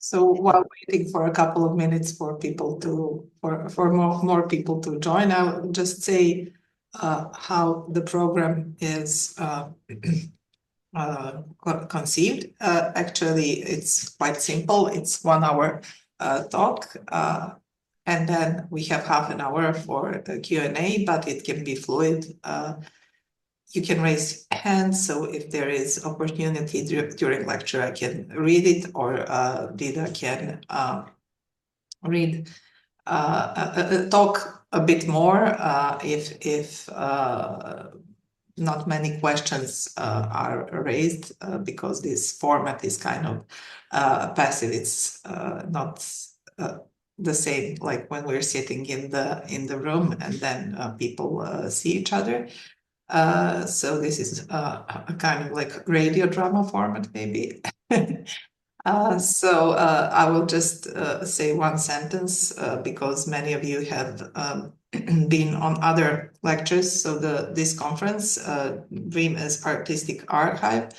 So while waiting for a couple of minutes for people to for more people to join, I'll just say how the program is conceived. Actually, it's quite simple. It's 1 hour talk, and then we have half an hour for the Q&A, but it can be fluid. You can raise hands, so if there is opportunity during lecture, I can read it, or Dida can read, talk a bit more if not many questions are raised, because this format is kind of passive. It's not the same like when we're sitting in the room and then people see each other. So this is a kind of like radio drama format, maybe. So I will just say one sentence because many of you have been on other lectures. So this conference, Dream as Artistic Archive,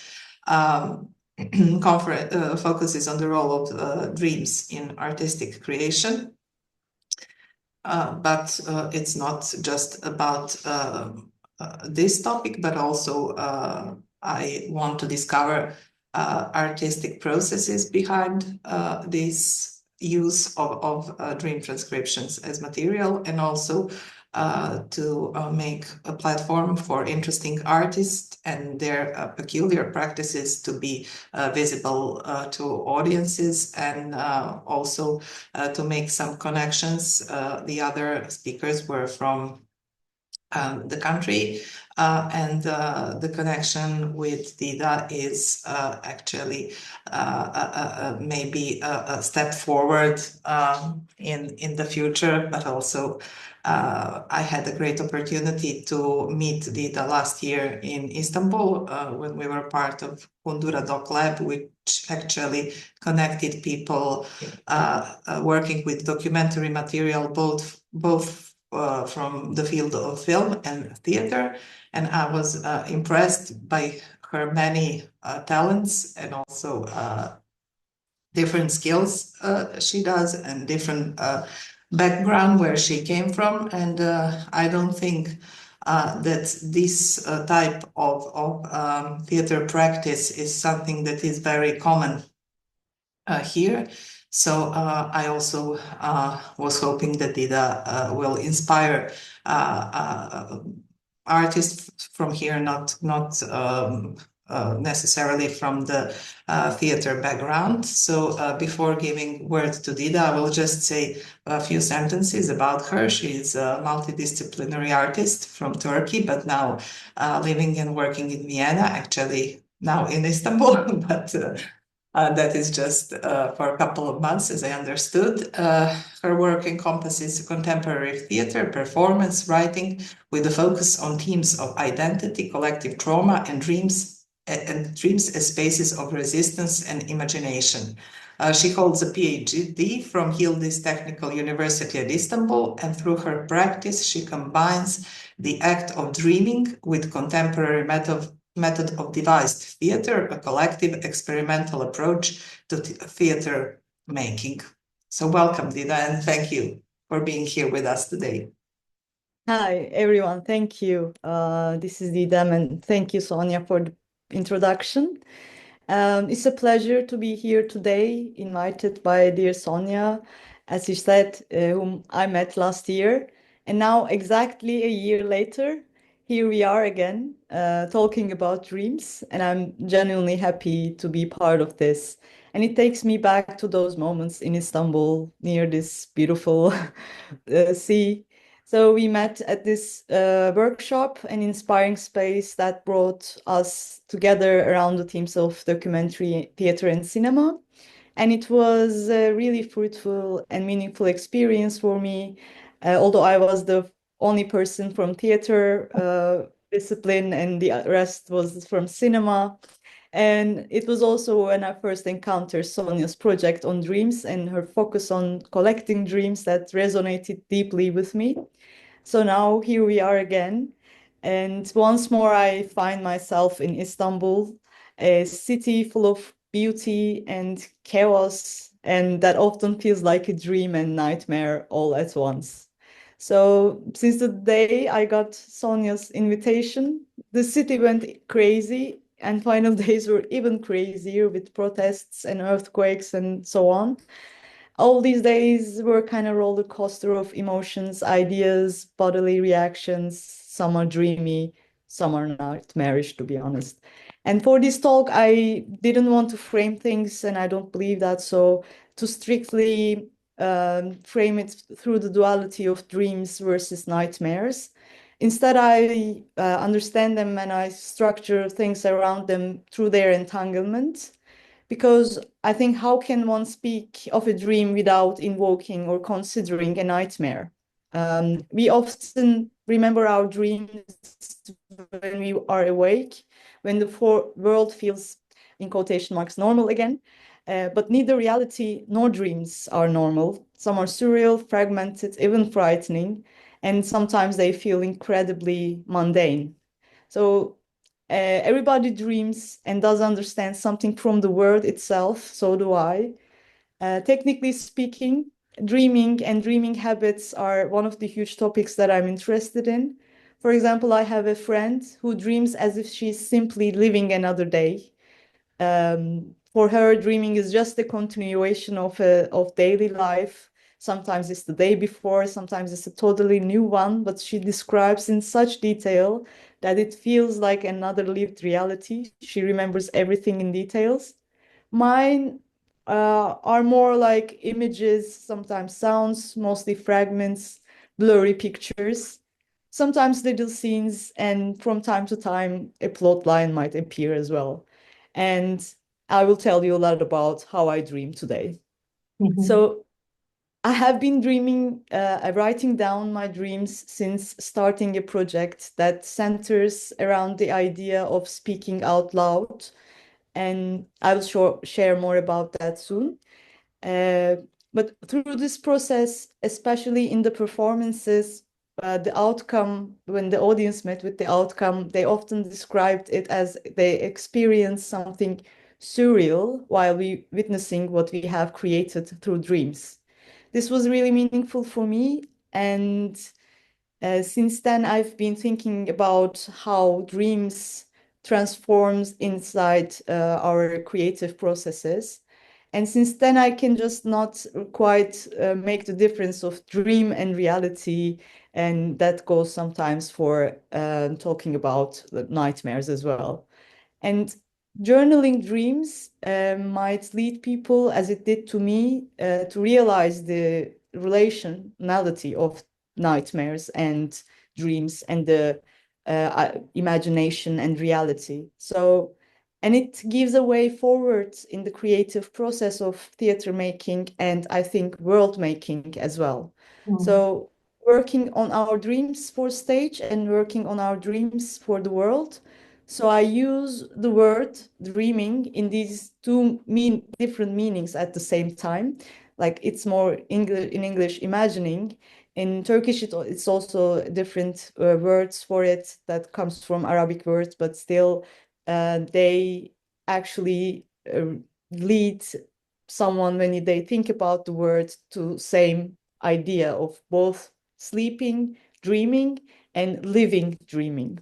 focuses on the role of dreams in artistic creation. But it's not just about this topic, but also I want to discover artistic processes behind this use of dream transcriptions as material, and also to make a platform for interesting artists and their peculiar practices to be visible to audiences, and also to make some connections. The other speakers were from the country, and the connection with Dida is actually maybe a step forward in the future, but also I had a great opportunity to meet Dida last year in Istanbul when we were part of Kundura Doc Lab, which actually connected people working with documentary material, both from the field of film and theater, and I was impressed by her many talents, and also different skills she does, and different background where she came from. And I don't think that this type of theater practice is something that is very common here. So I also was hoping that Dida will inspire artists from here, not necessarily from the theater background. So before giving word to Dida, I will just say a few sentences about her. She's a multidisciplinary artist from Turkey, but now living and working in Vienna, actually now in Istanbul, but that is just for a couple of months, as I understood. Her work encompasses contemporary theater, performance, writing, with a focus on themes of identity, collective trauma, and dreams as spaces of resistance and imagination. She holds a PhD from Yildiz Technical University at Istanbul, and through her practice, she combines the act of dreaming with contemporary method of devised theater, a collective experimental approach to theater making. So welcome, Dida, and thank you for being here with us today. Hi, everyone. Thank you. This is Didem, and thank you, Sonia, for the introduction. It's a pleasure to be here today, invited by dear Sonia, as she said, whom I met last year. And now, exactly a year later, here we are again, talking about dreams. And I'm genuinely happy to be part of this. And it takes me back to those moments in Istanbul, near this beautiful sea. So we met at this workshop, an inspiring space that brought us together around the themes of documentary, theater, and cinema. And it was a really fruitful and meaningful experience for me, although I was the only person from theater discipline and the rest was from cinema. And it was also when I first encountered Sonia's project on dreams and her focus on collecting dreams that resonated deeply with me. So now here we are again. And once more, I find myself in Istanbul, a city full of beauty and chaos, and that often feels like a dream and nightmare all at once. So since the day I got Sonia's invitation, the city went crazy, and final days were even crazier with protests and earthquakes and so on. All these days were kind of roller coaster of emotions, ideas, bodily reactions. Some are dreamy, some are nightmarish, to be honest. And for this talk, I didn't want to frame things, and I don't believe that. So to strictly frame it through the duality of dreams versus nightmares. Instead, I understand them and I structure things around them through their entanglement, because I think how can one speak of a dream without invoking or considering a nightmare? We often remember our dreams when we are awake, when the world feels, in quotation marks, normal again. But neither reality nor dreams are normal. Some are surreal, fragmented, even frightening, and sometimes they feel incredibly mundane. So everybody dreams and does understand something from the word itself. So do I. Technically speaking, dreaming and dreaming habits are one of the huge topics that I'm interested in. For example, I have a friend who dreams as if she's simply living another day. For her, dreaming is just a continuation of daily life. Sometimes it's the day before, sometimes it's a totally new one, but she describes in such detail that it feels like another lived reality. She remembers everything in details. Mine are more like images, sometimes sounds, mostly fragments, blurry pictures, sometimes little scenes, and from time to time, a plot line might appear as well. And I will tell you a lot about how I dream today. Mhm. So I have been dreaming, writing down my dreams since starting a project that centers around the idea of speaking out loud. And I will share more about that soon. Uh, but through this process, especially in the performances, the outcome, when the audience met with the outcome, they often described it as they experienced something surreal while we witnessing what we have created through dreams. This was really meaningful for me, and since then, I've been thinking about how dreams transforms inside our creative processes. And since then, I can just not quite make the difference of dream and reality. And that goes sometimes for talking about the nightmares as well. And journaling dreams might lead people, as it did to me, to realize the relationality of nightmares and dreams and the imagination and reality. So, and it gives a way forward in the creative process of theater making and I think world making as well. Mhm. So, working on our dreams for stage and working on our dreams for the world. So I use the word dreaming in these two different meanings at the same time. Like it's more English in English, imagining. In Turkish, it's also different words for it that comes from Arabic words, but still they actually lead someone when they think about the word to same idea of both sleeping, dreaming, and living dreaming.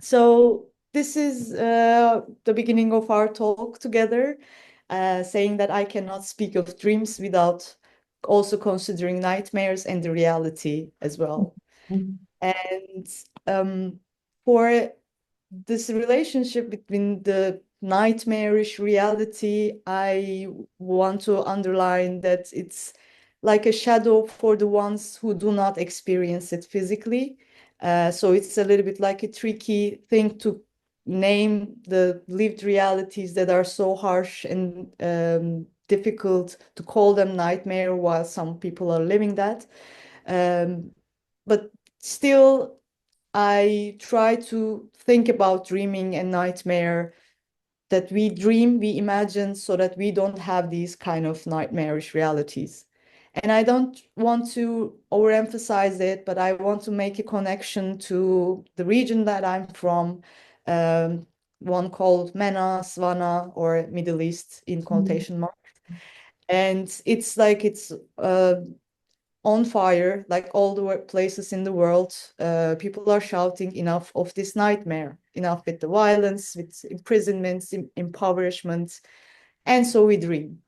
So this is the beginning of our talk together, saying that I cannot speak of dreams without also considering nightmares and the reality as well. Mhm. And for this relationship between the nightmarish reality, I want to underline that it's like a shadow for the ones who do not experience it physically. So it's a little bit like a tricky thing to name the lived realities that are so harsh and difficult to call them nightmare while some people are living that. Um, but still, I try to think about dreaming and nightmare, that we dream, we imagine so that we don't have these kind of nightmarish realities. And I don't want to overemphasize it, but I want to make a connection to the region that I'm from, um, one called MENA, Svana, or Middle East in quotation marks. And it's like it's on fire, like all the places in the world. People are shouting, enough of this nightmare, enough with the violence, with imprisonments, impoverishment. And so we dream.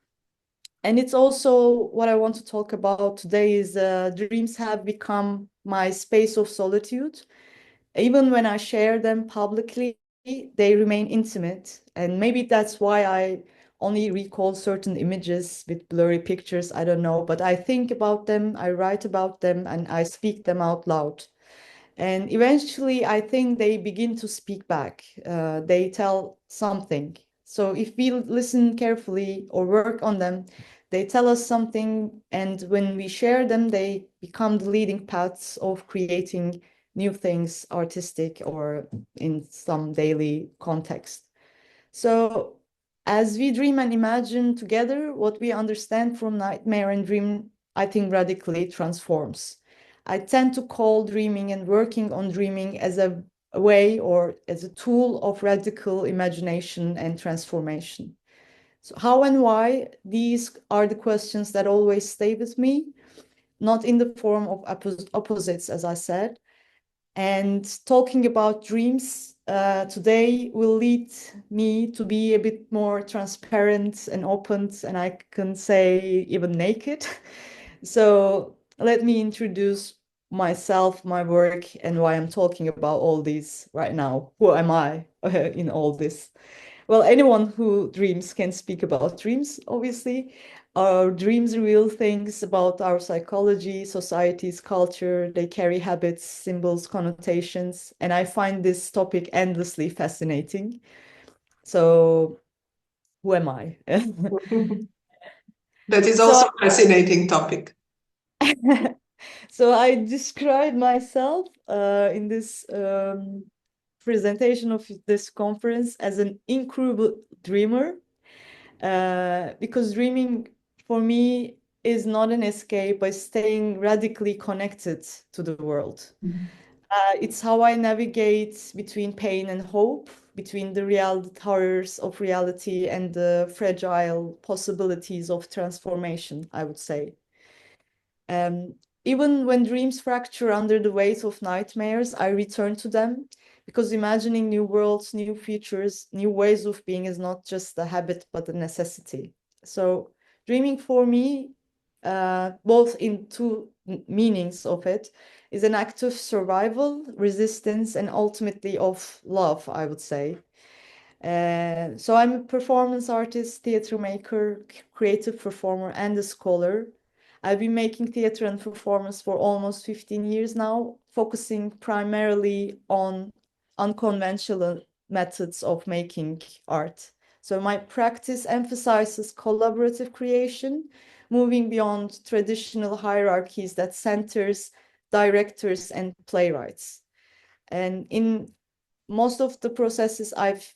And it's also what I want to talk about today is dreams have become my space of solitude. Even when I share them publicly, they remain intimate. And maybe that's why I only recall certain images with blurry pictures. I don't know, but I think about them, I write about them, and I speak them out loud. And eventually, I think they begin to speak back. They tell something. So if we listen carefully or work on them, they tell us something. And when we share them, they become the leading paths of creating new things, artistic or in some daily context. So as we dream and imagine together, what we understand from nightmare and dream, I think radically transforms. I tend to call dreaming and working on dreaming as a way or as a tool of radical imagination and transformation. So how and why? These are the questions that always stay with me, not in the form of opposites, as I said, and talking about dreams today will lead me to be a bit more transparent and open, and I can say even naked. So let me introduce myself, my work, and why I'm talking about all this right now. Who am I in all this? Well, anyone who dreams can speak about dreams, obviously. Our dreams reveal things about our psychology, society's culture. They carry habits, symbols, connotations. And I find this topic endlessly fascinating. So, who am I? That is So, also a fascinating topic. so I describe myself in this presentation of this conference as an incredible dreamer. Because dreaming for me is not an escape by staying radically connected to the world. It's how I navigate between pain and hope, between the real horrors of reality and the fragile possibilities of transformation, I would say. Um, Even when dreams fracture under the weight of nightmares, I return to them because imagining new worlds, new futures, new ways of being is not just a habit but a necessity. So, dreaming for me, both in two meanings of it, is an act of survival, resistance, and ultimately of love, I would say. So I'm a performance artist, theater maker, creative performer, and a scholar. I've been making theater and performance for almost 15 years now, focusing primarily on unconventional methods of making art. So my practice emphasizes collaborative creation, moving beyond traditional hierarchies that centers directors and playwrights. And in most of the processes I've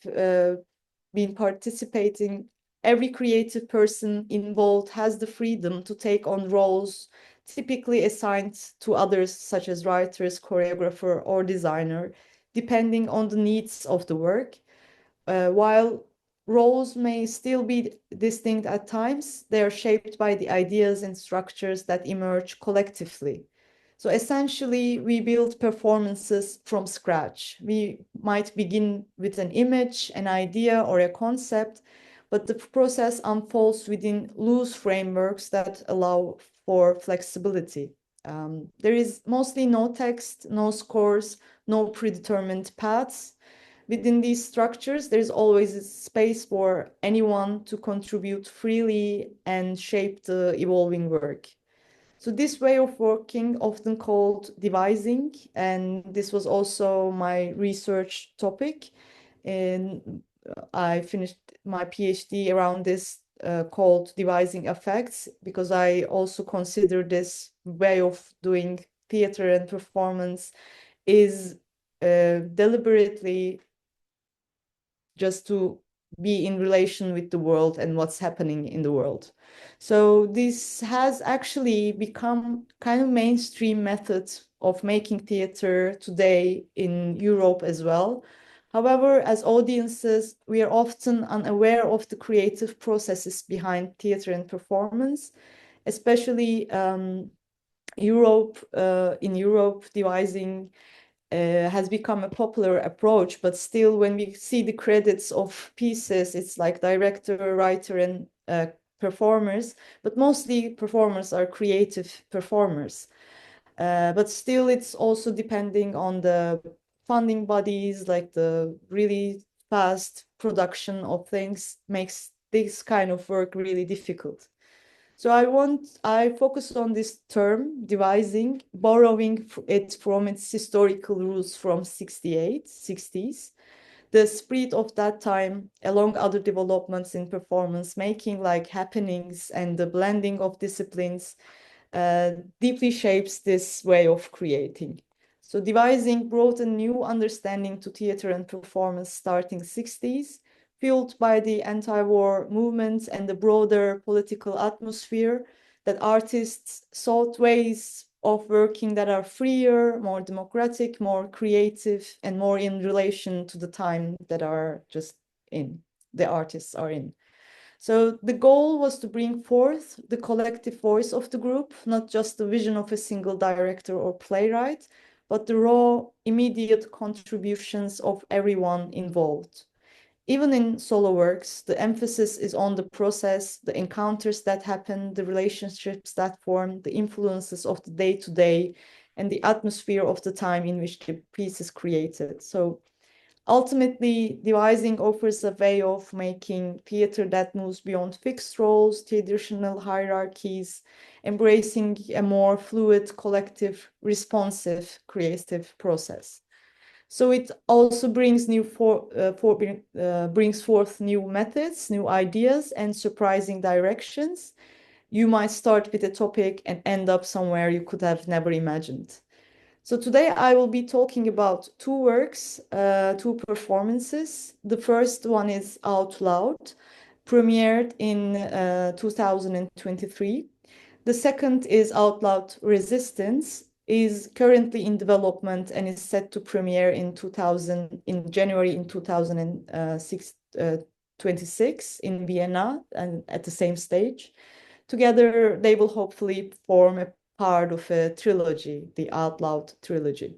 been participating, every creative person involved has the freedom to take on roles typically assigned to others, such as writers, choreographer, or designer, depending on the needs of the work. While roles may still be distinct at times, they are shaped by the ideas and structures that emerge collectively. So essentially, we build performances from scratch. We might begin with an image, an idea, or a concept, but the process unfolds within loose frameworks that allow for flexibility. There is mostly no text, no scores, no predetermined paths. Within these structures, there's always a space for anyone to contribute freely and shape the evolving work. So this way of working, often called devising, and this was also my research topic, and I finished my PhD around this called devising effects, because I also consider this way of doing theater and performance is deliberately just to be in relation with the world and what's happening in the world. So this has actually become kind of mainstream method of making theater today in Europe as well. However, as audiences, we are often unaware of the creative processes behind theater and performance, especially Europe. In Europe, devising has become a popular approach, but still, when we see the credits of pieces, it's like director, writer, and performers, but mostly performers are creative performers. But still, it's also depending on the funding bodies, like the really fast production of things makes this kind of work really difficult. So I focus on this term, devising, borrowing it from its historical roots from 60s, the spirit of that time, along other developments in performance making like happenings and the blending of disciplines, deeply shapes this way of creating. So devising brought a new understanding to theater and performance starting 60s, fueled by the anti-war movements and the broader political atmosphere, that artists sought ways of working that are freer, more democratic, more creative, and more in relation to the time that are just in, the artists are in. So the goal was to bring forth the collective voice of the group, not just the vision of a single director or playwright, but the raw, immediate contributions of everyone involved. Even in solo works, the emphasis is on the process, the encounters that happen, the relationships that form, the influences of the day-to-day, and the atmosphere of the time in which the piece is created. So ultimately, devising offers a way of making theater that moves beyond fixed roles, traditional hierarchies, embracing a more fluid, collective, responsive, creative process. So it also brings brings forth new methods, new ideas, and surprising directions. You might start with a topic and end up somewhere you could have never imagined. So today I will be talking about two works, two performances. The first one is Out Loud, premiered in 2023. The second is Out Loud Resistance, is currently in development and is set to premiere in January in 2026 in Vienna and at the same stage. Together, they will hopefully form a part of a trilogy, the Out Loud trilogy.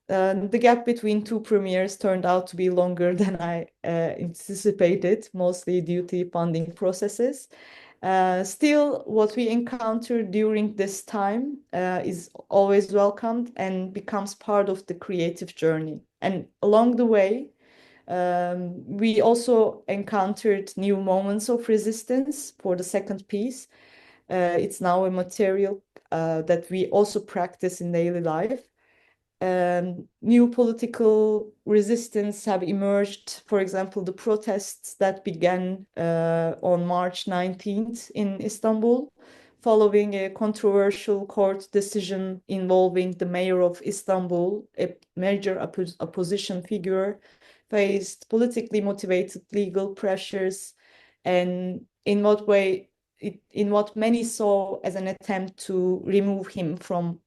The gap between two premieres turned out to be longer than I anticipated, mostly due to funding processes. Still, what we encounter during this time is always welcomed and becomes part of the creative journey. And along the way, we also encountered new moments of resistance for the second piece. It's now a material that we also practice in daily life. New political resistance have emerged. For example, the protests that began on March 19th in Istanbul, following a controversial court decision involving the mayor of Istanbul, a major opposition figure, faced politically motivated legal pressures, and in what many saw as an attempt to remove him from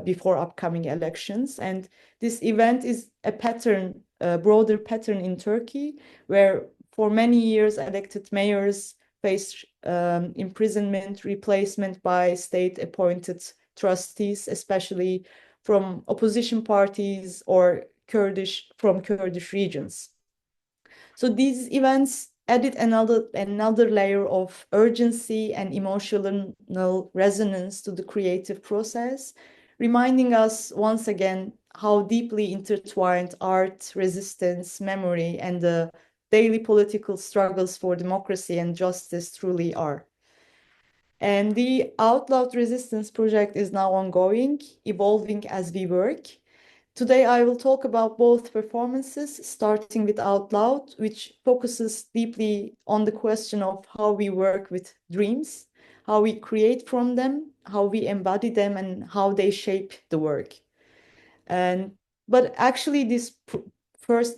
before upcoming elections. And this event is a pattern, a broader pattern in Turkey, where for many years elected mayors faced imprisonment, replacement by state-appointed trustees, especially from opposition parties or Kurdish regions. So these events added another layer of urgency and emotional resonance to the creative process, reminding us once again how deeply intertwined art, resistance, memory, and the daily political struggles for democracy and justice truly are. And the Out Loud Resistance project is now ongoing, evolving as we work. Today, I will talk about both performances, starting with Out Loud, which focuses deeply on the question of how we work with dreams, how we create from them, how we embody them, and how they shape the work. But actually, this first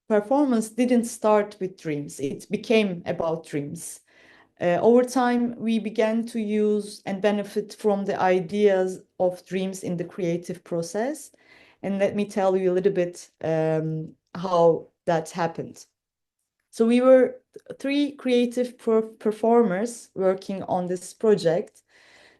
performance didn't start with dreams. It became about dreams. Over time, we began to use and benefit from the ideas of dreams in the creative process. And let me tell you a little bit how that happened. So we were three creative performers working on this project.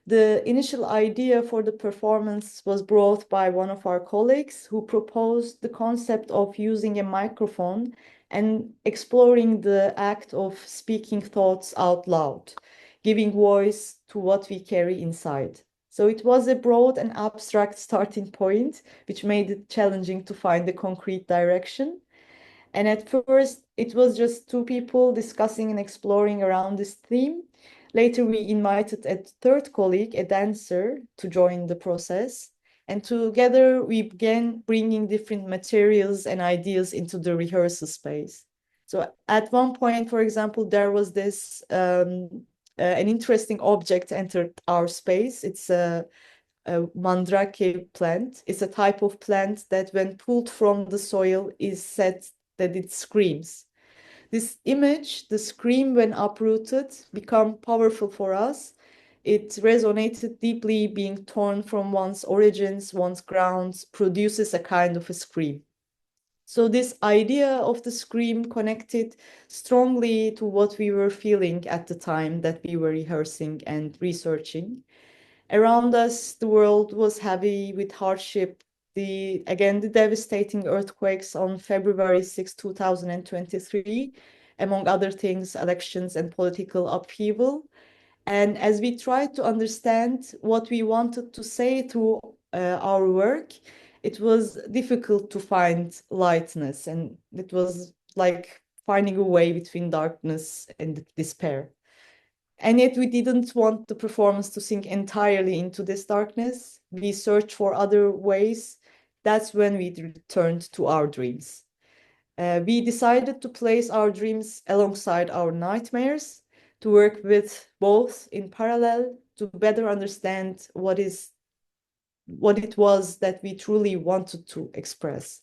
The initial idea for the performance was brought by one of our colleagues who proposed the concept of using a microphone and exploring the act of speaking thoughts out loud, giving voice to what we carry inside. So it was a broad and abstract starting point, which made it challenging to find a concrete direction. And at first, it was just two people discussing and exploring around this theme. Later, we invited a third colleague, a dancer, to join the process. And together, we began bringing different materials and ideas into the rehearsal space. So at one point, for example, there was this an interesting object entered our space. It's a mandrake plant. It's a type of plant that when pulled from the soil is said that it screams. This image, the scream when uprooted, become powerful for us. It resonated deeply, being torn from one's origins, one's grounds, produces a kind of a scream. So this idea of the scream connected strongly to what we were feeling at the time that we were rehearsing and researching. Around us, the world was heavy with hardship. The devastating earthquakes on February 6, 2023, among other things, elections and political upheaval. And as we tried to understand what we wanted to say through our work, it was difficult to find lightness, and it was like finding a way between darkness and despair. And yet we didn't want the performance to sink entirely into this darkness. We searched for other ways. That's when we returned to our dreams. We decided to place our dreams alongside our nightmares, to work with both in parallel to better understand what it was that we truly wanted to express.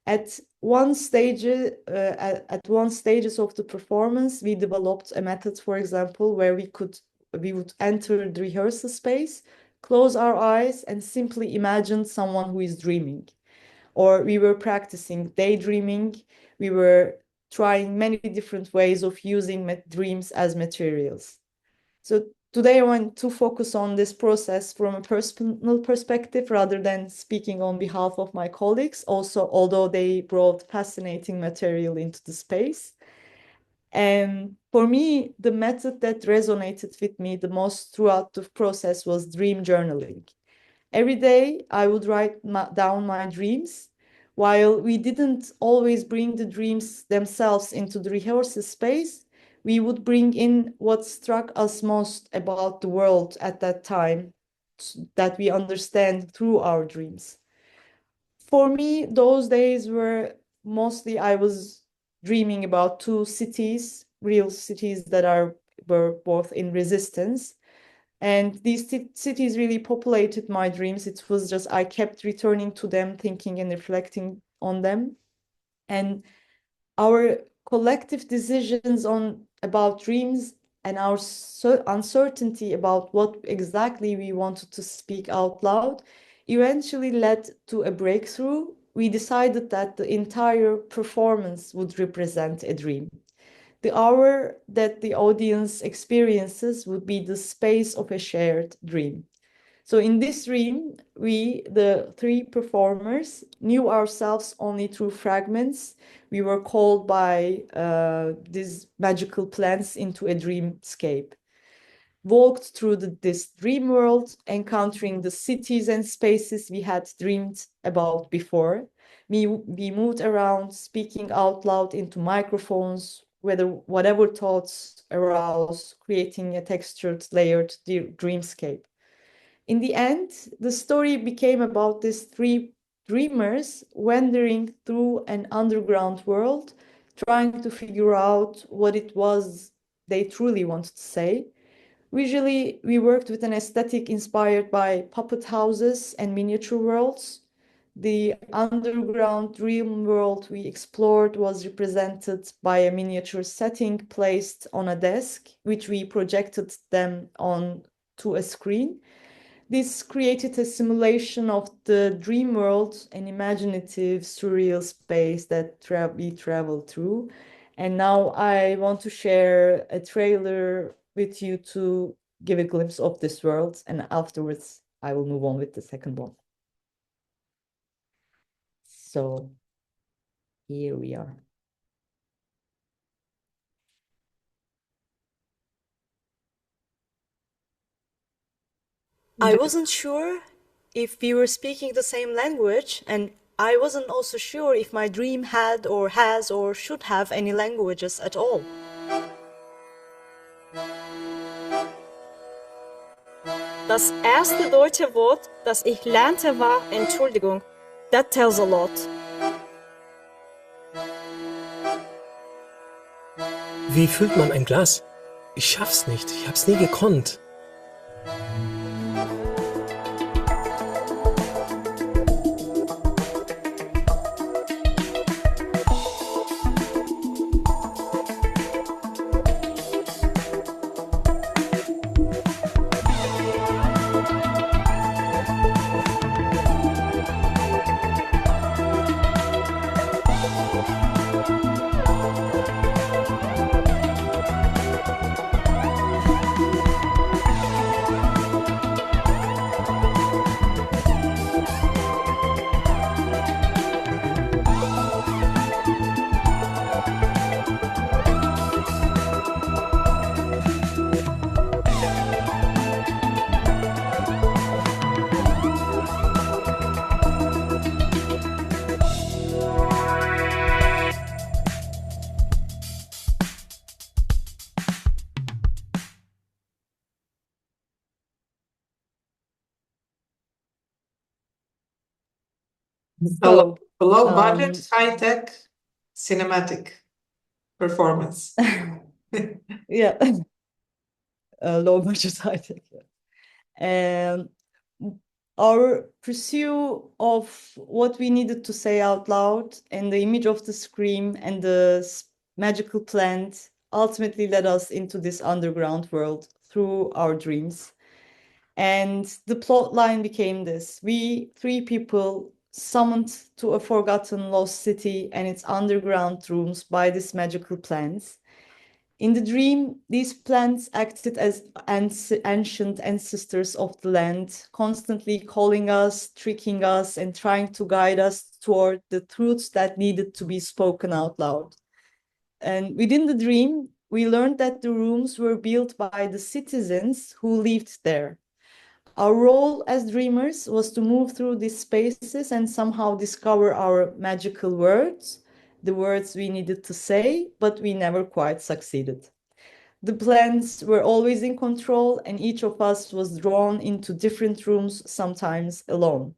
At one stages of the performance, we developed a method, for example, where we would enter the rehearsal space, close our eyes, and simply imagine someone who is dreaming. Or we were practicing daydreaming. We were trying many different ways of using dreams as materials. So today I want to focus on this process from a personal perspective rather than speaking on behalf of my colleagues, also although they brought fascinating material into the space. And for me, the method that resonated with me the most throughout the process was dream journaling. Every day I would write down my dreams. While we didn't always bring the dreams themselves into the rehearsal space, we would bring in what struck us most about the world at that time that we understand through our dreams. For me, those days were mostly I was dreaming about two cities, real cities that were both in resistance. And these cities really populated my dreams. It was just, I kept returning to them, thinking and reflecting on them. And our collective decisions about dreams and our uncertainty about what exactly we wanted to speak out loud eventually led to a breakthrough. We decided that the entire performance would represent a dream. The hour that the audience experiences would be the space of a shared dream. So in this dream, we, the three performers, knew ourselves only through fragments. We were called by these magical plants into a dreamscape. Walked through this dream world, encountering the cities and spaces we had dreamed about before. We moved around, speaking out loud into microphones, whatever thoughts arose, creating a textured, layered dreamscape. In the end, the story became about these three dreamers wandering through an underground world, trying to figure out what it was they truly wanted to say. Visually, we worked with an aesthetic inspired by puppet houses and miniature worlds. The underground dream world we explored was represented by a miniature setting placed on a desk, which we projected them on to a screen. This created a simulation of the dream world, an imaginative, surreal space that we travel through. And now I want to share a trailer with you to give a glimpse of this world, and afterwards I will move on with the second one. So here we are. I wasn't sure if we were speaking the same language, and I wasn't also sure if my dream had or has or should have any languages at all. Das erste deutsche Wort, das ich lernte, war Entschuldigung. That tells a lot. Wie füllt man ein Glas? Ich schaff's nicht, ich hab's nie gekonnt. Below So, budget, high-tech, cinematic performance. yeah, low budget high tech. And our pursuit of what we needed to say out loud and the image of the scream and the magical plant ultimately led us into this underground world through our dreams. And the plot line became this: we, three people, summoned to a forgotten lost city and its underground rooms by this magical plants. In the dream, these plants acted as ancient ancestors of the land, constantly calling us, tricking us, and trying to guide us toward the truths that needed to be spoken out loud. And within the dream, we learned that the rooms were built by the citizens who lived there. Our role as dreamers was to move through these spaces and somehow discover our magical words, the words we needed to say, but we never quite succeeded. The plans were always in control, and each of us was drawn into different rooms, sometimes alone.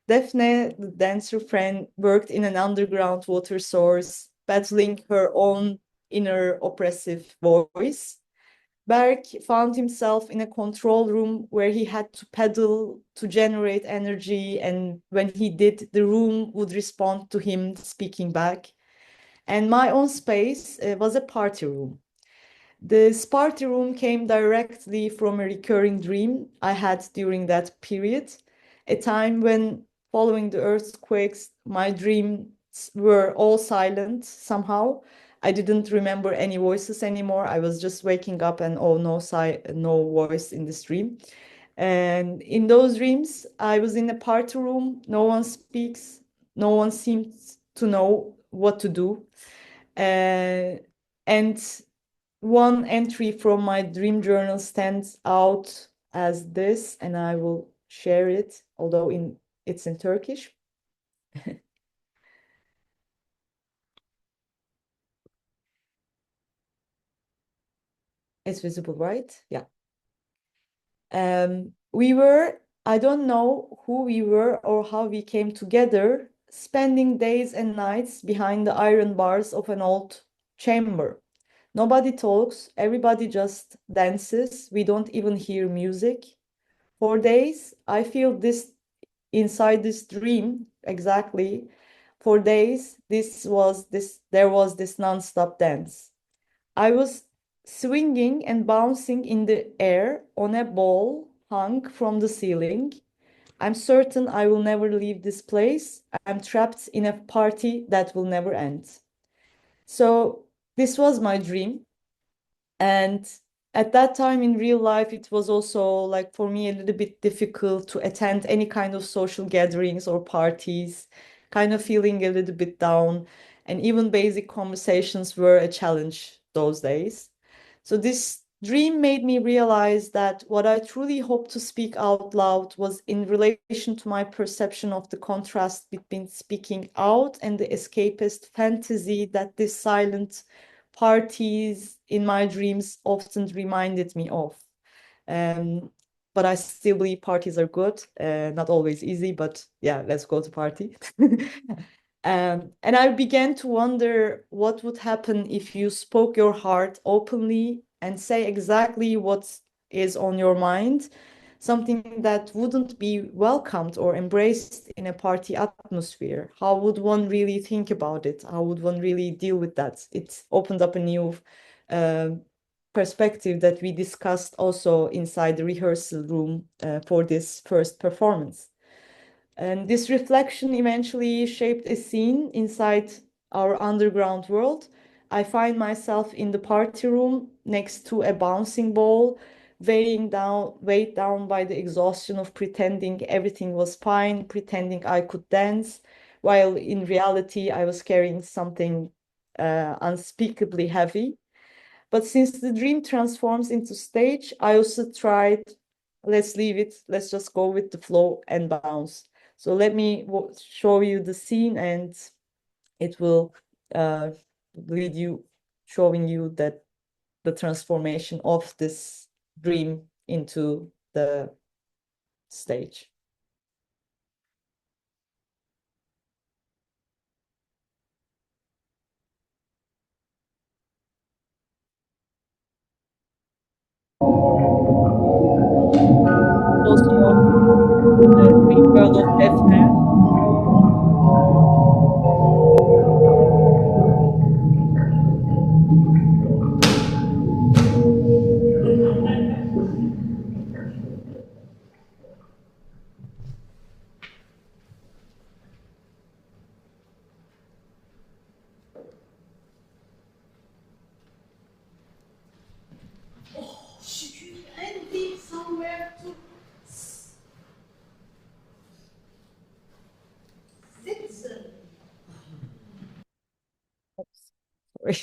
Daphne, the dancer friend, worked in an underground water source, battling her own inner oppressive voice. Berg found himself in a control room where he had to pedal to generate energy, and when he did, the room would respond to him speaking back. And my own space was a party room. This party room came directly from a recurring dream I had during that period, a time when, following the earthquakes, my dreams were all silent somehow. I didn't remember any voices anymore. I was just waking up and oh, no voice in this dream. And in those dreams, I was in a party room. No one speaks. No one seems to know what to do. And one entry from my dream journal stands out as this, and I will share it, although it's in Turkish. It's visible, right? Yeah. I don't know who we were or how we came together, spending days and nights behind the iron bars of an old chamber. Nobody talks, everybody just dances. We don't even hear music. For days, I feel this inside this dream exactly. For days, there was this non-stop dance. I was swinging and bouncing in the air on a ball hung from the ceiling. I'm certain I will never leave this place. I'm trapped in a party that will never end. So this was my dream. And at that time in real life, it was also like for me a little bit difficult to attend any kind of social gatherings or parties, kind of feeling a little bit down. And even basic conversations were a challenge those days. So this dream made me realize that what I truly hoped to speak out loud was in relation to my perception of the contrast between speaking out and the escapist fantasy that this silent parties in my dreams often reminded me of. But I still believe parties are good. Not always easy, but yeah, let's go to party. And I began to wonder what would happen if you spoke your heart openly and say exactly what is on your mind, something that wouldn't be welcomed or embraced in a party atmosphere. How would one really think about it? How would one really deal with that? It opened up a new perspective that we discussed also inside the rehearsal room for this first performance. And this reflection eventually shaped a scene inside our underground world. I find myself in the party room next to a bouncing ball, weighed down by the exhaustion of pretending everything was fine, pretending I could dance, while in reality I was carrying something unspeakably heavy. But since the dream transforms into stage, I also tried, let's leave it, let's just go with the flow and bounce. So let me show you the scene, and it will lead you, showing you that the transformation of this dream into the stage. Also, the dream world of Daphne. Sorry.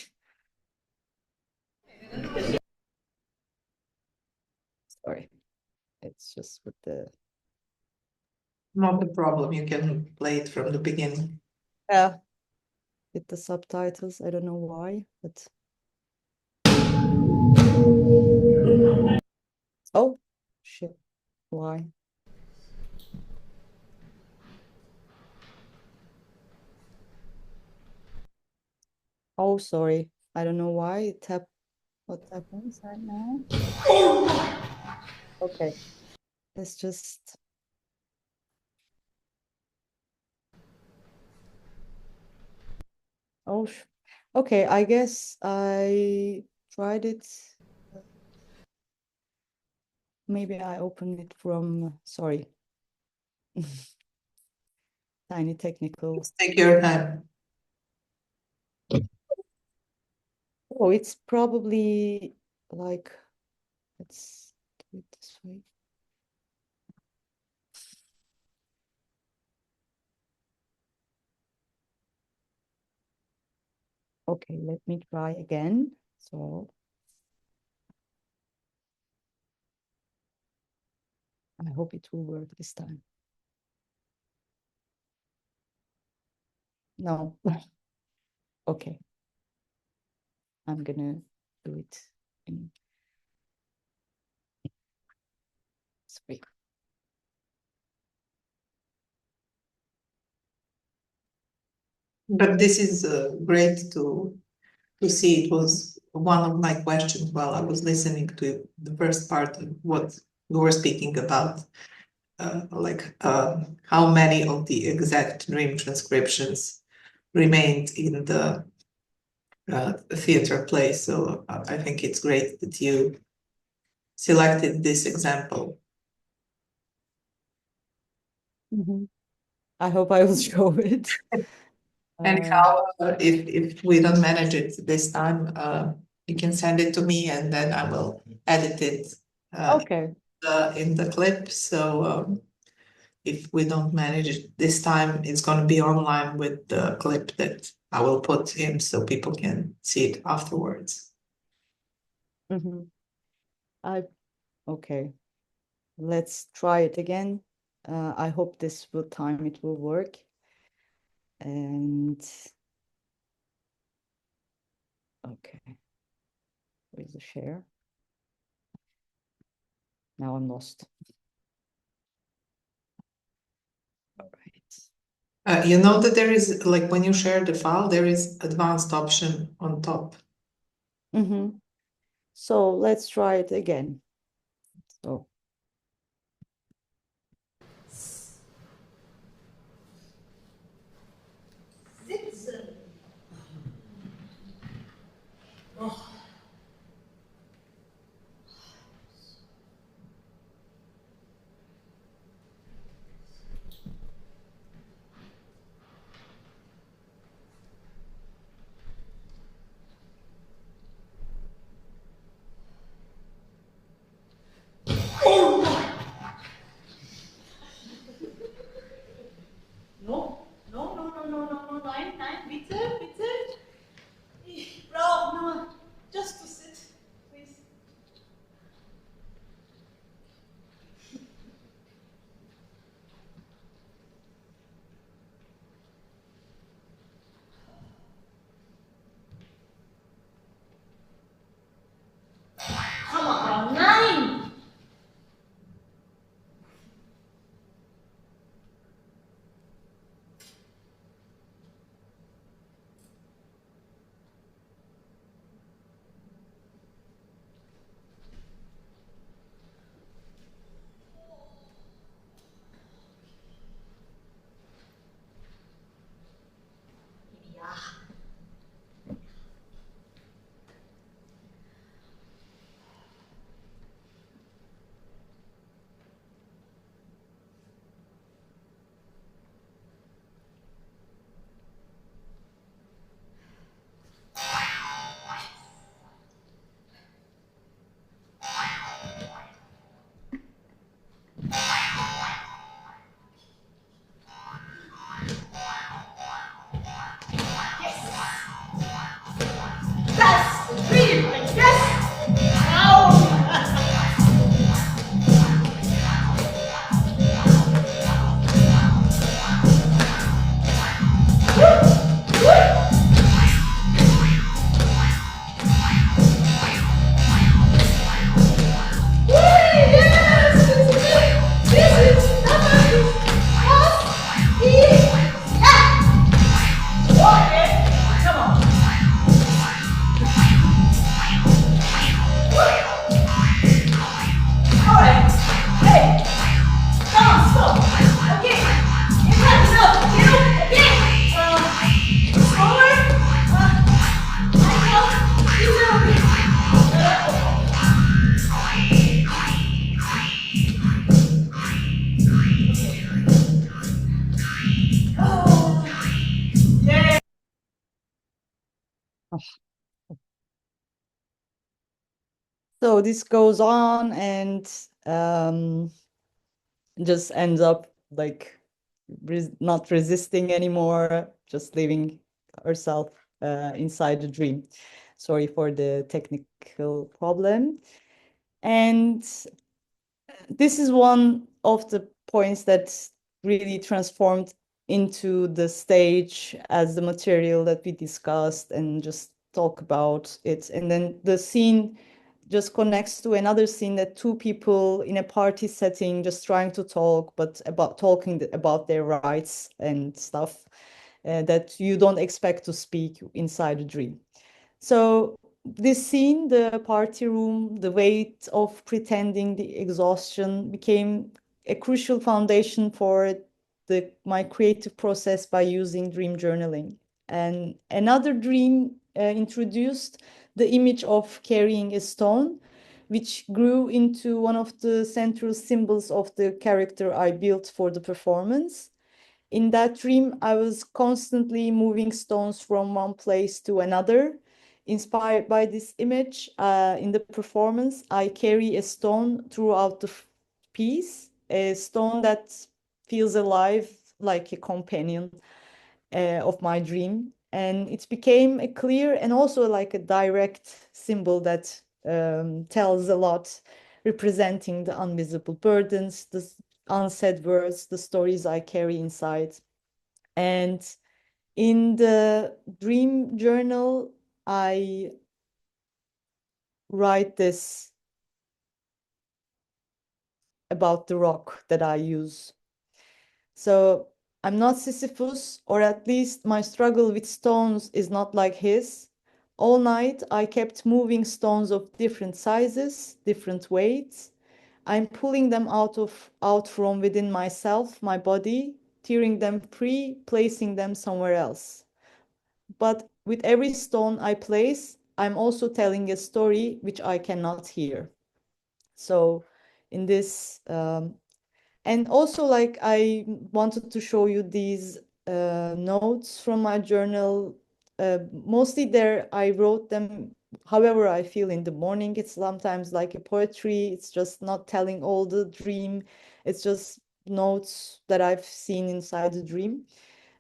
Sorry. It's just with the... Not the problem. You can play it from the beginning. Yeah, with the subtitles. I don't know why, but... Oh, shit. Why? Oh, sorry. I don't know why what happens right now. Okay. Let's just... Oh, okay. I guess I tried it. Maybe I opened it from... Sorry. Tiny technical... Just take your time. Oh, it's probably like... Let's do it this way. Okay, let me try again. So I hope it will work this time. No. Okay. I'm gonna do it in... Sorry. But this is great to see. It was one of my questions while I was listening to the first part of what you were speaking about, how many of the exact dream transcriptions remained in the theater play. So I think it's great that you selected this example. I hope I will show it. Anyhow, if we don't manage it this time, you can send it to me and then I will edit it Okay. in the clip. So if we don't manage it this time, it's going to be online with the clip that I will put in so people can see it afterwards. Okay. Let's try it again. I hope this time it will work. And okay, where's the share? Now I'm lost. All right. You know that there is, like when you share the file, there is advanced option on top. So let's try it again. So. No, nein, bitte. Ich brauche nur just to sit, please. Come on, nein! That's the dream, yes! Now! So this goes on and just ends up like not resisting anymore, just leaving herself inside the dream. Sorry for the technical problem. And this is one of the points that really transformed into the stage as the material that we discussed and just talk about it. And then the scene just connects to another scene that two people in a party setting just trying to talk, but about talking about their rights and stuff that you don't expect to speak inside a dream. So this scene, the party room, the weight of pretending, the exhaustion became a crucial foundation for my creative process by using dream journaling. And another dream introduced the image of carrying a stone, which grew into one of the central symbols of the character I built for the performance. In that dream, I was constantly moving stones from one place to another. Inspired by this image, in the performance, I carry a stone throughout the piece, a stone that feels alive like a companion of my dream. And it became a clear and also like a direct symbol that tells a lot, representing the invisible burdens, the unsaid words, the stories I carry inside. And in the dream journal, I write this about the rock that I use. So I'm not Sisyphus, or at least my struggle with stones is not like his. All night I kept moving stones of different sizes, different weights. I'm pulling them out from within myself, my body, tearing them free, placing them somewhere else. But with every stone I place, I'm also telling a story which I cannot hear. So in this and also, like, I wanted to show you these notes from my journal. Mostly there, I wrote them however I feel in the morning. It's sometimes like a poetry. It's just not telling all the dream. It's just notes that I've seen inside the dream.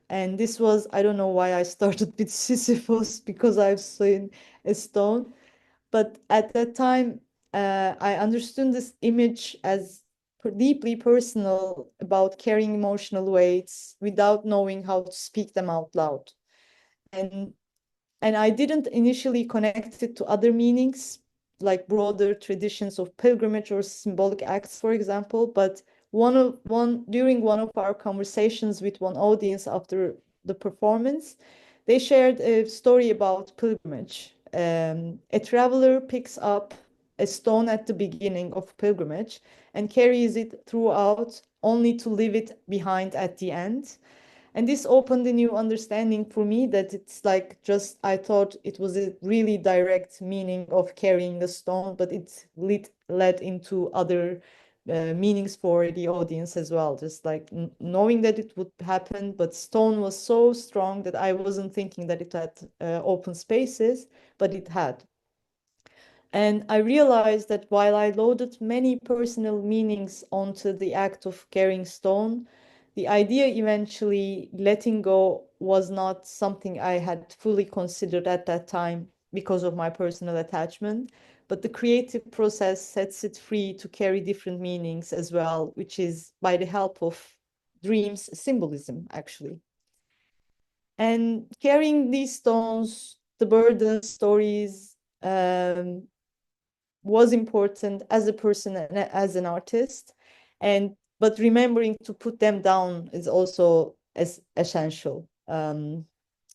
And this was, I don't know why I started with Sisyphus, because I've seen a stone. But at that time, I understood this image as deeply personal, about carrying emotional weights without knowing how to speak them out loud. And I didn't initially connect it to other meanings, like broader traditions of pilgrimage or symbolic acts, for example. But during one of our conversations with one audience after the performance, they shared a story about pilgrimage. A traveler picks up a stone at the beginning of pilgrimage and carries it throughout, only to leave it behind at the end. And this opened a new understanding for me, that it's like, just I thought it was a really direct meaning of carrying a stone, but it led into other meanings for the audience as well. Just like knowing that it would happen, but stone was so strong that I wasn't thinking that it had open spaces, but it had. And I realized that while I loaded many personal meanings onto the act of carrying stone, the idea eventually letting go was not something I had fully considered at that time because of my personal attachment. But the creative process sets it free to carry different meanings as well, which is by the help of dreams symbolism, actually. And carrying these stones, the burden stories, was important as a person and as an artist, but remembering to put them down is also as essential.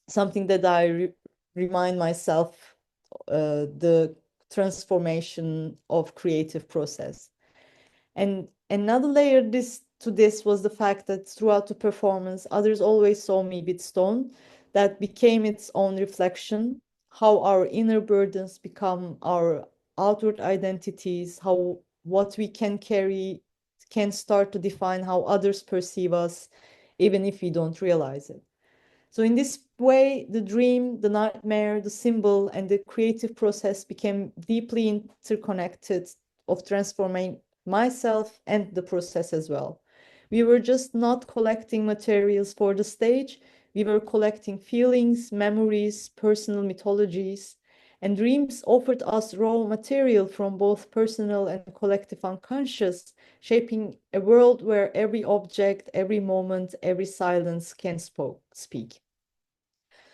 Something that I remind myself, the transformation of creative process. And another layer to this was the fact that throughout the performance, others always saw me with stone that became its own reflection, how our inner burdens become our outward identities, how what we can carry can start to define how others perceive us, even if we don't realize it. So in this way, the dream, the nightmare, the symbol, and the creative process became deeply interconnected, of transforming myself and the process as well. We were just not collecting materials for the stage. We were collecting feelings, memories, personal mythologies, and dreams offered us raw material from both personal and collective unconscious, shaping a world where every object, every moment, every silence can speak.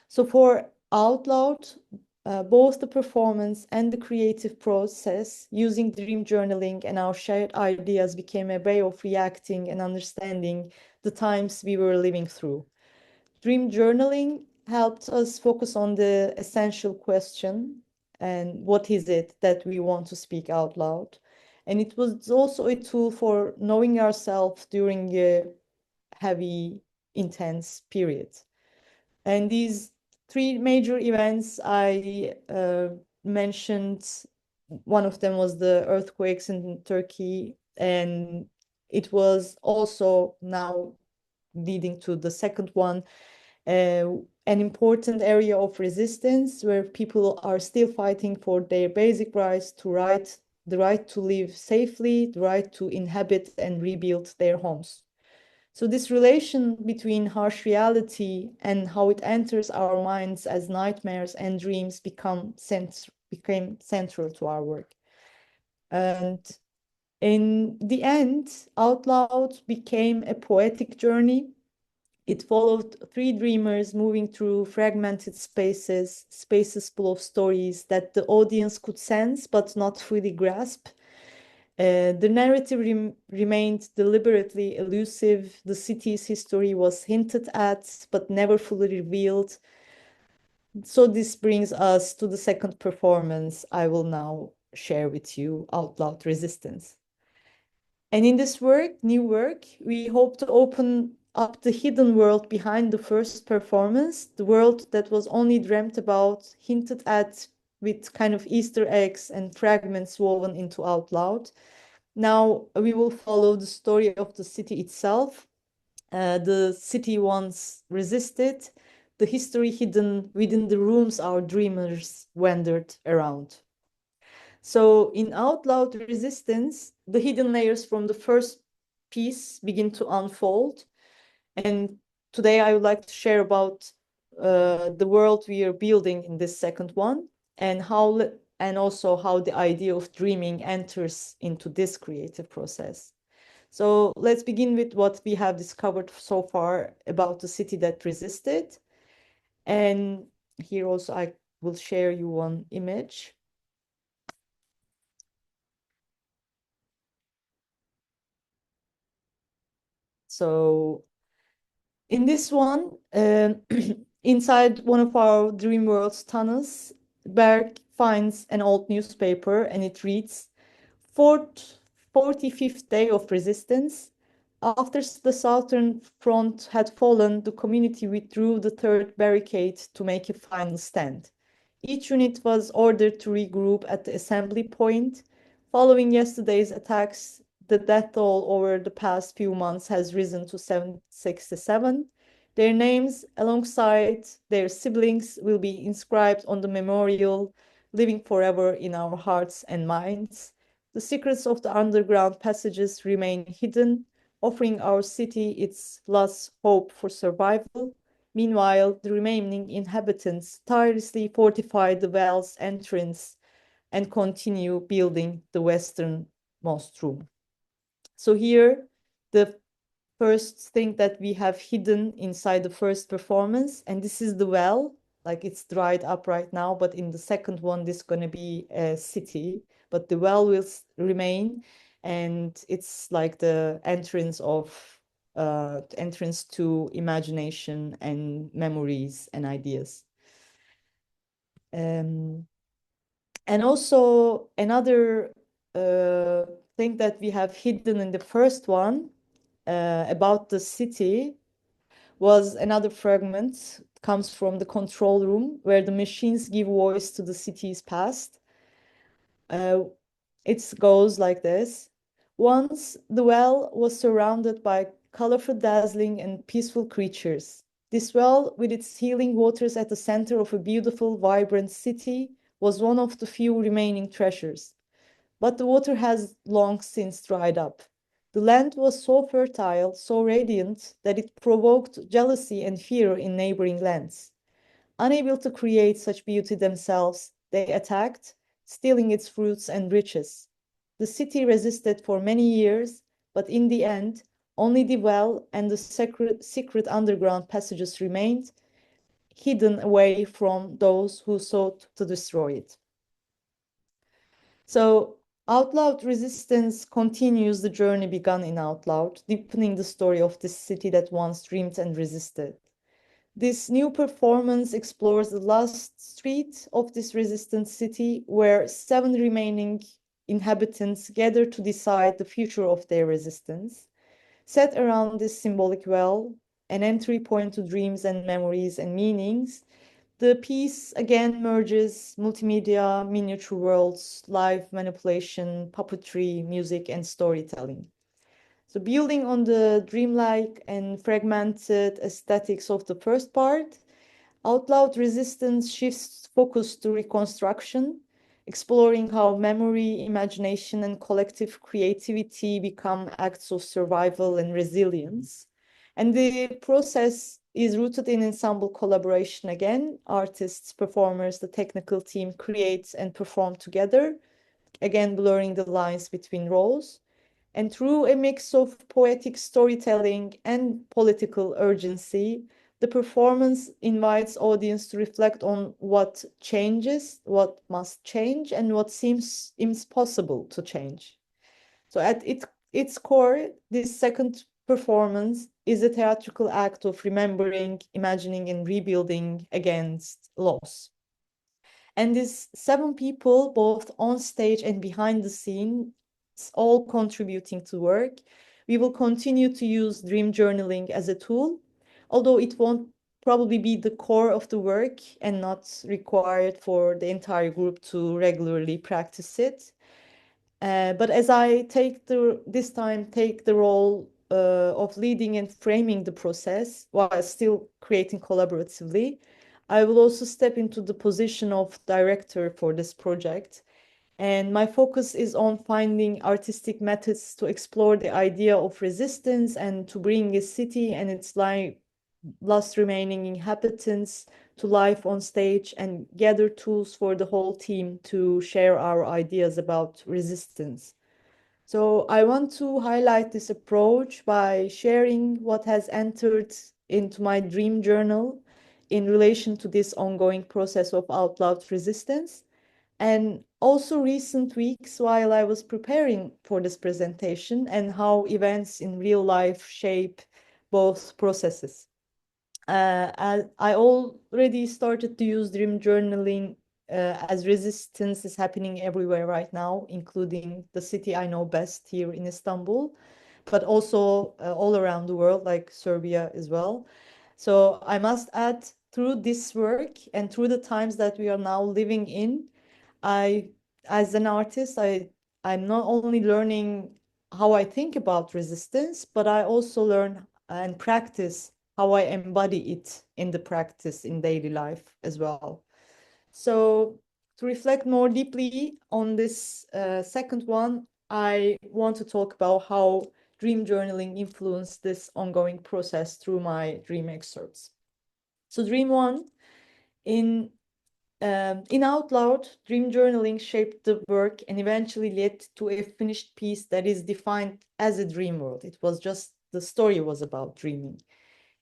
So for Out Loud, both the performance and the creative process using dream journaling and our shared ideas became a way of reacting and understanding the times we were living through. Dream journaling helped us focus on the essential question, and what is it that we want to speak out loud? And it was also a tool for knowing ourselves during a heavy, intense period. And these three major events I mentioned one of them was the earthquakes in Turkey, and it was also now leading to the second one, an important area of resistance where people are still fighting for their basic rights to the right to live safely, the right to inhabit and rebuild their homes. So this relation between harsh reality and how it enters our minds as nightmares and dreams became central to our work. And in the end, Out Loud became a poetic journey. It followed three dreamers moving through fragmented spaces full of stories that the audience could sense but not fully grasp. The narrative remained deliberately elusive. The city's history was hinted at but never fully revealed. So this brings us to the second performance I will now share with you, Out Loud Resistance. And in this new work, we hope to open up the hidden world behind the first performance, the world that was only dreamt about, hinted at with kind of Easter eggs and fragments woven into Out Loud. Now we will follow the story of the city itself. The city once resisted, the history hidden within the rooms our dreamers wandered around. So in Out Loud Resistance, the hidden layers from the first piece begin to unfold. And today I would like to share about the world we are building in this second one, and also how the idea of dreaming enters into this creative process. So let's begin with what we have discovered so far about the city that resisted. And here also I will share you one image. So in this one, inside one of our dream world's tunnels, Berg finds an old newspaper and it reads, 45th day of resistance. After the southern front had fallen, the community withdrew the third barricade to make a final stand. Each unit was ordered to regroup at the assembly point. Following yesterday's attacks, the death toll over the past few months has risen to 767. Their names, alongside their siblings, will be inscribed on the memorial, living forever in our hearts and minds. The secrets of the underground passages remain hidden, offering our city its last hope for survival. Meanwhile, the remaining inhabitants tirelessly fortify the well's entrance and continue building the westernmost room. So here, the first thing that we have hidden inside the first performance, and this is the well, like it's dried up right now, but in the second one, this is going to be a city, but the well will remain, and it's like the entrance to imagination and memories and ideas. And also another thing that we have hidden in the first one about the city was another fragment, comes from the control room where the machines give voice to the city's past. It goes like this. Once the well was surrounded by colorful, dazzling, and peaceful creatures. This well, with its healing waters at the center of a beautiful, vibrant city, was one of the few remaining treasures. But the water has long since dried up. The land was so fertile, so radiant, that it provoked jealousy and fear in neighboring lands. Unable to create such beauty themselves, they attacked, stealing its fruits and riches. The city resisted for many years, but in the end, only the well and the secret underground passages remained, hidden away from those who sought to destroy it. So Out Loud Resistance continues the journey begun in Out Loud, deepening the story of this city that once dreamed and resisted. This new performance explores the last street of this resistant city, where 7 remaining inhabitants gather to decide the future of their resistance. Set around this symbolic well, an entry point to dreams and memories and meanings, The piece again merges multimedia, miniature worlds, live manipulation, puppetry, music, and storytelling. So building on the dreamlike and fragmented aesthetics of the first part, Out Loud Resistance shifts focus to reconstruction, exploring how memory, imagination, and collective creativity become acts of survival and resilience. And the process is rooted in ensemble collaboration again. Artists, performers, the technical team creates and perform together, again blurring the lines between roles. And through a mix of poetic storytelling and political urgency, the performance invites audience to reflect on what changes, what must change, and what seems impossible to change. So at its core, this second performance is a theatrical act of remembering, imagining, and rebuilding against loss. And these 7 people, both on stage and behind the scenes, all contributing to work. We will continue to use dream journaling as a tool, although it won't probably be the core of the work and not required for the entire group to regularly practice it. But as I take the role of leading and framing the process while still creating collaboratively, I will also step into the position of director for this project. And my focus is on finding artistic methods to explore the idea of resistance and to bring a city and its last remaining inhabitants to life on stage and gather tools for the whole team to share our ideas about resistance. So I want to highlight this approach by sharing what has entered into my dream journal in relation to this ongoing process of out loud resistance, and also recent weeks while I was preparing for this presentation and how events in real life shape both processes. I already started to use dream journaling as resistance is happening everywhere right now, including the city I know best here in Istanbul, but also all around the world, like Serbia as well. So I must add, through this work and through the times that we are now living in, as an artist, I'm not only learning how I think about resistance, but I also learn and practice how I embody it in the practice in daily life as well. So to reflect more deeply on this second one, I want to talk about how dream journaling influenced this ongoing process through my dream excerpts. So dream one, in Out Loud, dream journaling shaped the work and eventually led to a finished piece that is defined as a dream world. It was just the story was about dreaming.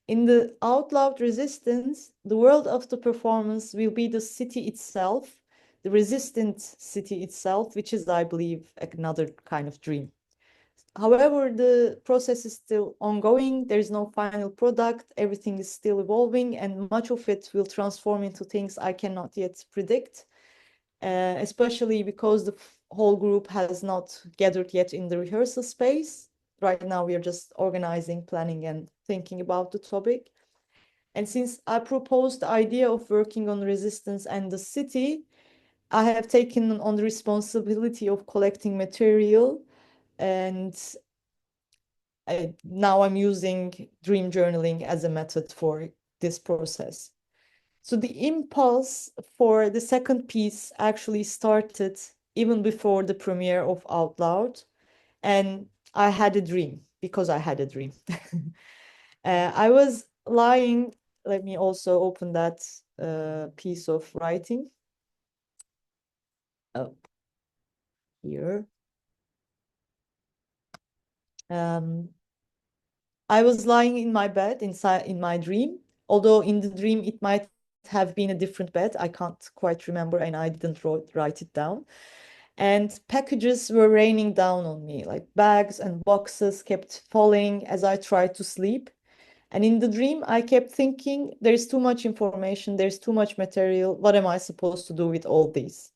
In the Out Loud Resistance, the world of the performance will be the city itself, the resistant city itself, which is, I believe, another kind of dream. However, the process is still ongoing. There is no final product. Everything is still evolving, and much of it will transform into things I cannot yet predict, especially because the whole group has not gathered yet in the rehearsal space. Right now, we are just organizing, planning, and thinking about the topic. And since I proposed the idea of working on resistance and the city, I have taken on the responsibility of collecting material, and now I'm using dream journaling as a method for this process. So the impulse for the second piece actually started even before the premiere of Out Loud. And I had a dream because I had a dream. I was lying, let me also open that piece of writing. Oh, here. I was lying in my bed in my dream, although in the dream it might have been a different bed. I can't quite remember and I didn't write it down. And packages were raining down on me, like bags and boxes kept falling as I tried to sleep. And in the dream, I kept thinking, there's too much information, there's too much material. What am I supposed to do with all these?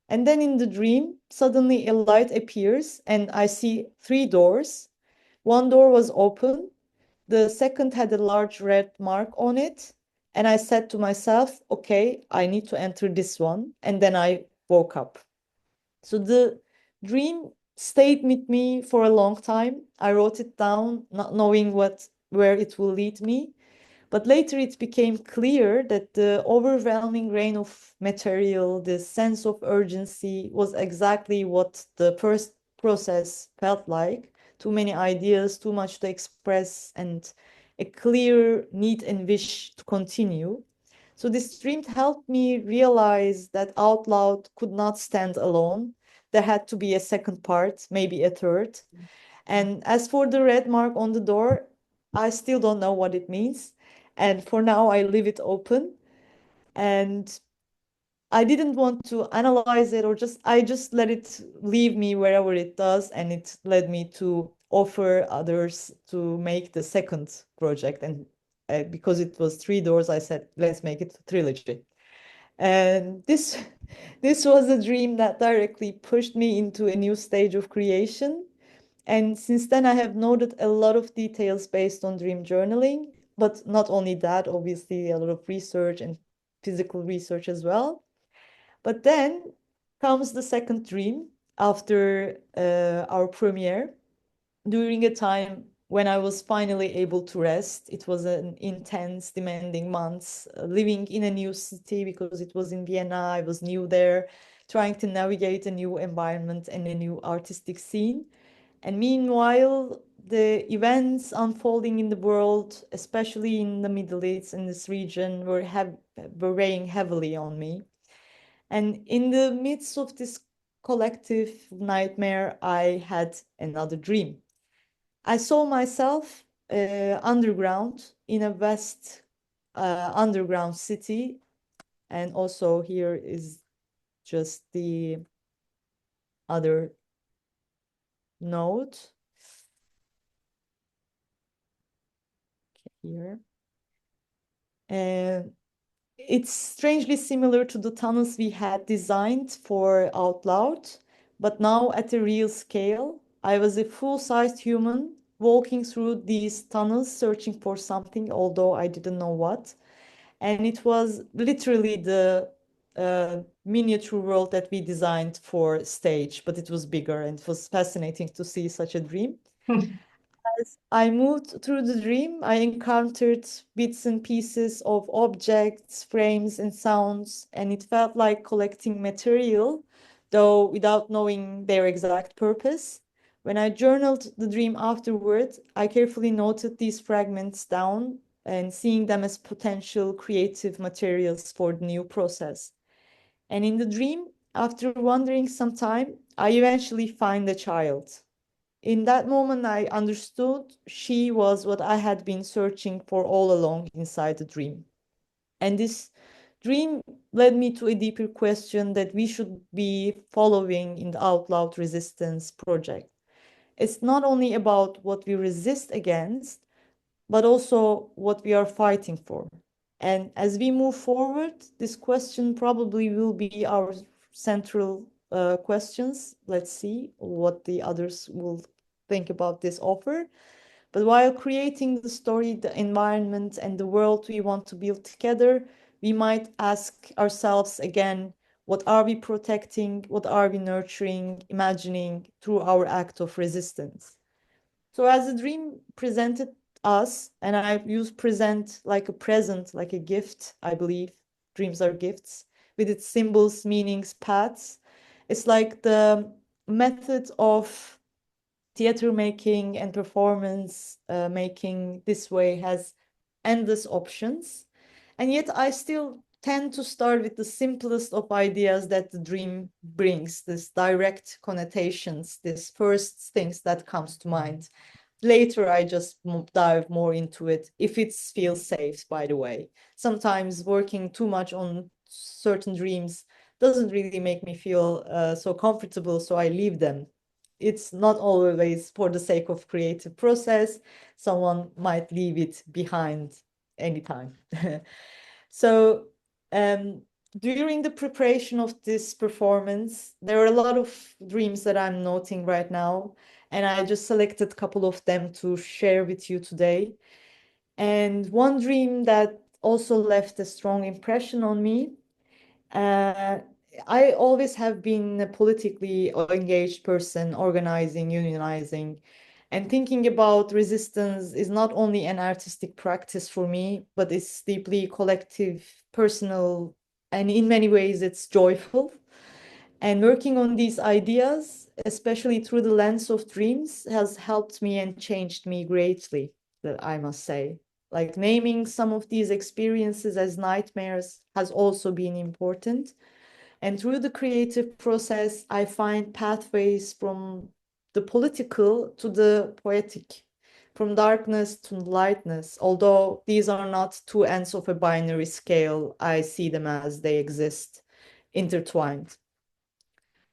And then in the dream, suddenly a light appears and I see 3 doors. One door was open. The second had a large red mark on it. And I said to myself, okay, I need to enter this one. And then I woke up. So the dream stayed with me for a long time. I wrote it down, not knowing where it will lead me. But later it became clear that the overwhelming rain of material, the sense of urgency, was exactly what the first process felt like. Too many ideas, too much to express, and a clear need and wish to continue. So this dream helped me realize that Out Loud could not stand alone. There had to be a second part, maybe a third. And as for the red mark on the door, I still don't know what it means. And for now, I leave it open. And I didn't want to analyze it, or I just let it leave me wherever it does. And it led me to offer others to make the second project. And because it was 3 doors, I said, let's make it a trilogy. And this was a dream that directly pushed me into a new stage of creation. And since then, I have noted a lot of details based on dream journaling, but not only that, obviously, a lot of research and physical research as well. But then comes the second dream after our premiere, during a time when I was finally able to rest. It was an intense, demanding month, living in a new city because it was in Vienna. I was new there, trying to navigate a new environment and a new artistic scene. And meanwhile, the events unfolding in the world, especially in the Middle East and this region, were weighing heavily on me. And in the midst of this collective nightmare, I had another dream. I saw myself underground in a vast underground city. And also here is just the other note here. It's strangely similar to the tunnels we had designed for Out Loud, but now at a real scale. I was a full-sized human walking through these tunnels, searching for something, although I didn't know what. And it was literally the miniature world that we designed for stage, but it was bigger, and it was fascinating to see such a dream. As I moved through the dream, I encountered bits and pieces of objects, frames, and sounds, and it felt like collecting material, though without knowing their exact purpose. When I journaled the dream afterward, I carefully noted these fragments down and seeing them as potential creative materials for the new process. And in the dream, after wandering some time, I eventually find a child. In that moment, I understood she was what I had been searching for all along inside the dream. And this dream led me to a deeper question that we should be following in the Out Loud Resistance project. It's not only about what we resist against, but also what we are fighting for. And as we move forward, this question probably will be our central questions. Let's see what the others will think about this offer. But while creating the story, the environment, and the world we want to build together, we might ask ourselves again, what are we protecting? What are we nurturing, imagining through our act of resistance? So as the dream presented us, and I use present like a present, like a gift, I believe dreams are gifts, with its symbols, meanings, paths. It's like the method of theater making and performance making this way has endless options. And yet I still tend to start with the simplest of ideas that the dream brings, this direct connotations, these first things that comes to mind. Later, I just dive more into it if it feels safe, by the way. Sometimes working too much on certain dreams doesn't really make me feel so comfortable, so I leave them. It's not always for the sake of creative process. Someone might leave it behind anytime. So during the preparation of this performance, there are a lot of dreams that I'm noting right now, and I just selected a couple of them to share with you today. And one dream that also left a strong impression on me. I always have been a politically engaged person, organizing, unionizing, and thinking about resistance is not only an artistic practice for me, but it's deeply collective, personal, and in many ways it's joyful. And working on these ideas, especially through the lens of dreams, has helped me and changed me greatly, that I must say. Like naming some of these experiences as nightmares has also been important. And through the creative process, I find pathways from the political to the poetic, from darkness to lightness. Although these are not two ends of a binary scale, I see them as they exist, intertwined.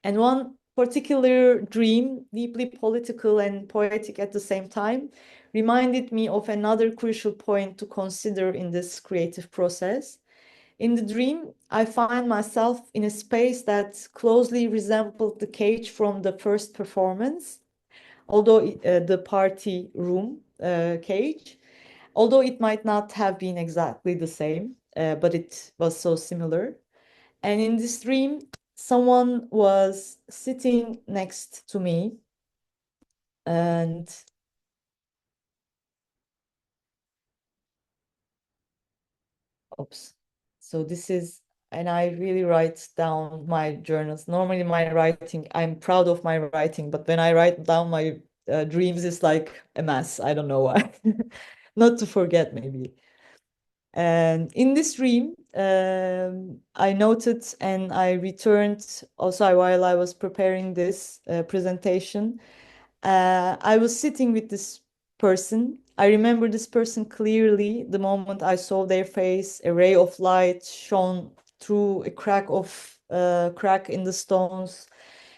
And one particular dream, deeply political and poetic at the same time, reminded me of another crucial point to consider in this creative process. In the dream, I find myself in a space that closely resembled the cage from the first performance, although the party room cage, although it might not have been exactly the same, but it was so similar. And in this dream, someone was sitting next to me, and oops. So this is, and I really write down my journals. Normally, my writing, I'm proud of my writing, but when I write down my dreams, it's like a mess. I don't know why. Not to forget, maybe. And in this dream, I noted and I returned also while I was preparing this presentation. I was sitting with this person. I remember this person clearly. The moment I saw their face, a ray of light shone through a crack in the stones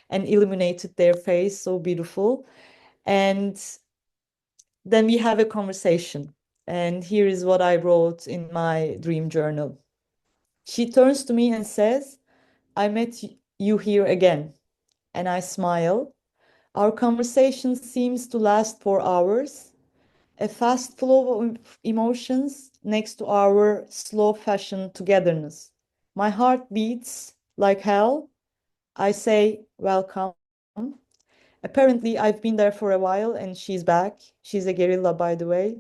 and illuminated their face, so beautiful. And then we have a conversation. And here is what I wrote in my dream journal. She turns to me and says, I met you here again. And I smile. Our conversation seems to last for hours, a fast flow of emotions next to our slow fashion togetherness. My heart beats like hell. I say, welcome. Apparently, I've been there for a while and she's back. She's a guerrilla, by the way.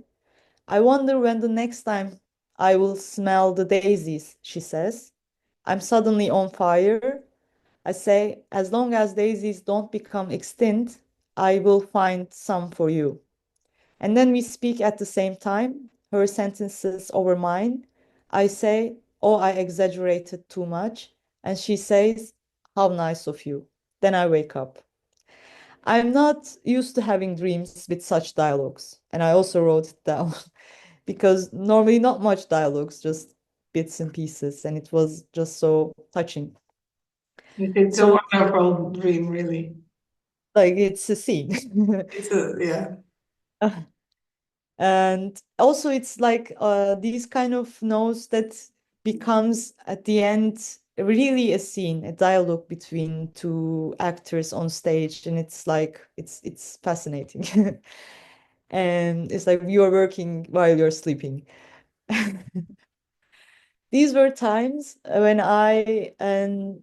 I wonder when the next time I will smell the daisies, she says. I'm suddenly on fire. I say, as long as daisies don't become extinct, I will find some for you. And then we speak at the same time, her sentences over mine. I say, oh, I exaggerated too much. And she says, how nice of you. Then I wake up. I'm not used to having dreams with such dialogues. And I also wrote it down because normally not much dialogues, just bits and pieces. And it was just so touching. It's a wonderful dream, really. Like it's a scene. Yeah. And also it's like these kind of notes that becomes at the end really a scene, a dialogue between two actors on stage, and it's like it's fascinating. And it's like you're working while you're sleeping. These were times when I and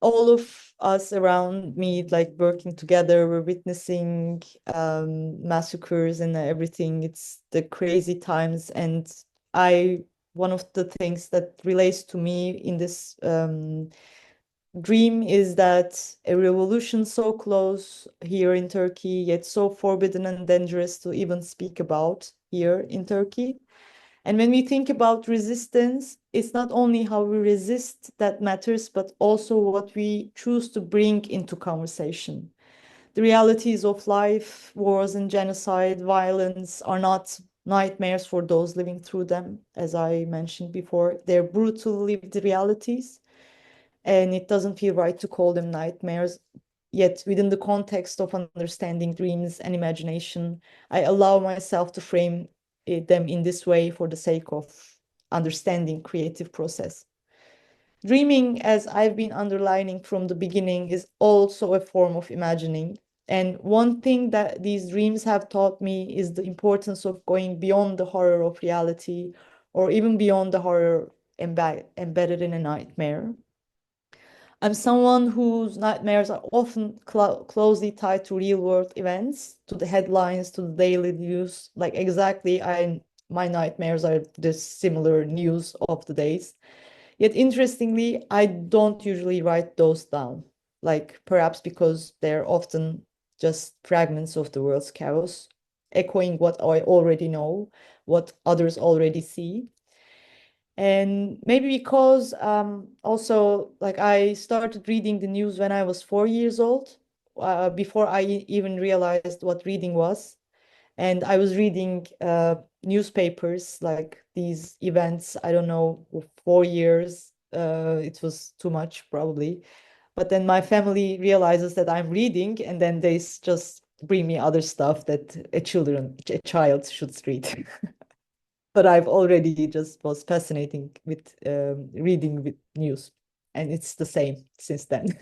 all of us around me, like working together, were witnessing massacres and everything. It's the crazy times. And one of the things that relates to me in this dream is that a revolution so close here in Turkey, yet so forbidden and dangerous to even speak about here in Turkey. And when we think about resistance, it's not only how we resist that matters, but also what we choose to bring into conversation. The realities of life, wars and genocide, violence are not nightmares for those living through them, as I mentioned before. They're brutal lived realities, and it doesn't feel right to call them nightmares. Yet, within the context of understanding dreams and imagination, I allow myself to frame them in this way for the sake of understanding creative process. Dreaming, as I've been underlining from the beginning, is also a form of imagining. And one thing that these dreams have taught me is the importance of going beyond the horror of reality, or even beyond the horror embedded in a nightmare. I'm someone whose nightmares are often closely tied to real-world events, to the headlines, to the daily news. Like exactly, my nightmares are the similar news of the days. Yet interestingly, I don't usually write those down, like perhaps because they're often just fragments of the world's chaos, echoing what I already know, what others already see. And maybe because also like I started reading the news when I was 4 years old, before I even realized what reading was. And I was reading newspapers, like these events, I don't know, for 4 years. It was too much probably. But then my family realizes that I'm reading, and then they just bring me other stuff that a child should read. But I've already just was fascinating with reading with news, and it's the same since then.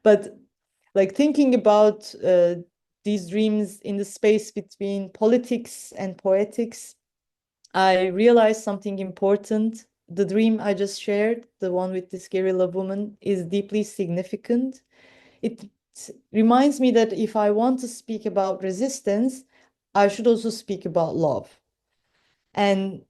But like thinking about these dreams in the space between politics and poetics, I realized something important. The dream I just shared, the one with this guerrilla woman, is deeply significant. It reminds me that if I want to speak about resistance, I should also speak about love. And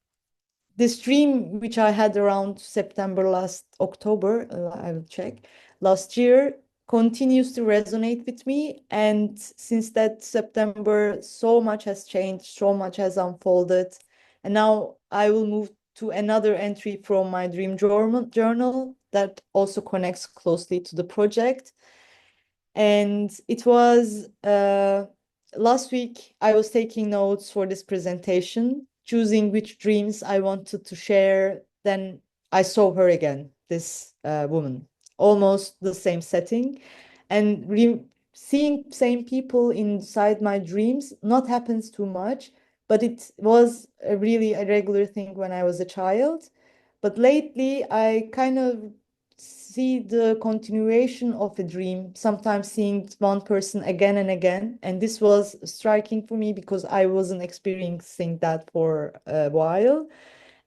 this dream, which I had around September last October, I will check, last year, continues to resonate with me. And since that September, so much has changed, so much has unfolded. And now I will move to another entry from my dream journal that also connects closely to the project. And it was last week, I was taking notes for this presentation, choosing which dreams I wanted to share. Then I saw her again, this woman, almost the same setting. And seeing same people inside my dreams not happens too much, but it was really a regular thing when I was a child. But lately, I kind of see the continuation of a dream, sometimes seeing one person again and again. And this was striking for me because I wasn't experiencing that for a while.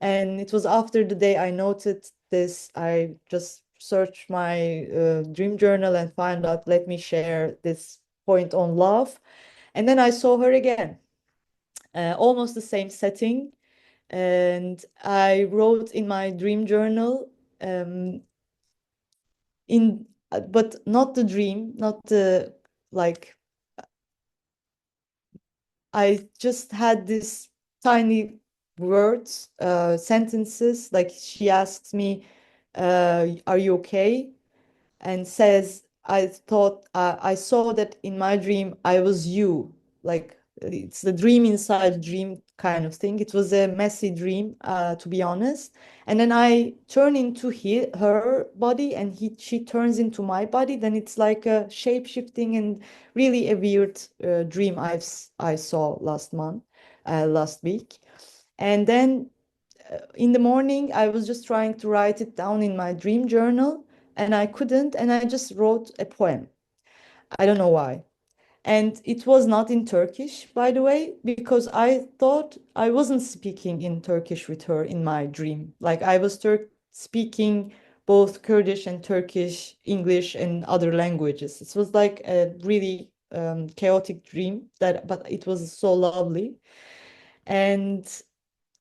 And it was after the day I noted this, I just searched my dream journal and found out, let me share this point on love. And then I saw her again, almost the same setting. And I wrote in my dream journal, but not the dream, not the like. I just had this tiny words, sentences. Like she asks me, "Are you okay?" and says, I saw that in my dream I was you. Like it's the dream inside dream kind of thing. It was a messy dream, to be honest. And then I turn into her body, and she turns into my body. Then it's like a shape shifting and really a weird dream I saw last week. And then in the morning, I was just trying to write it down in my dream journal, and I couldn't, and I just wrote a poem. I don't know why. And it was not in Turkish, by the way, because I thought I wasn't speaking in Turkish with her in my dream. Like I was speaking both Kurdish and Turkish, English, and other languages. It was like a really chaotic dream, but it was so lovely. And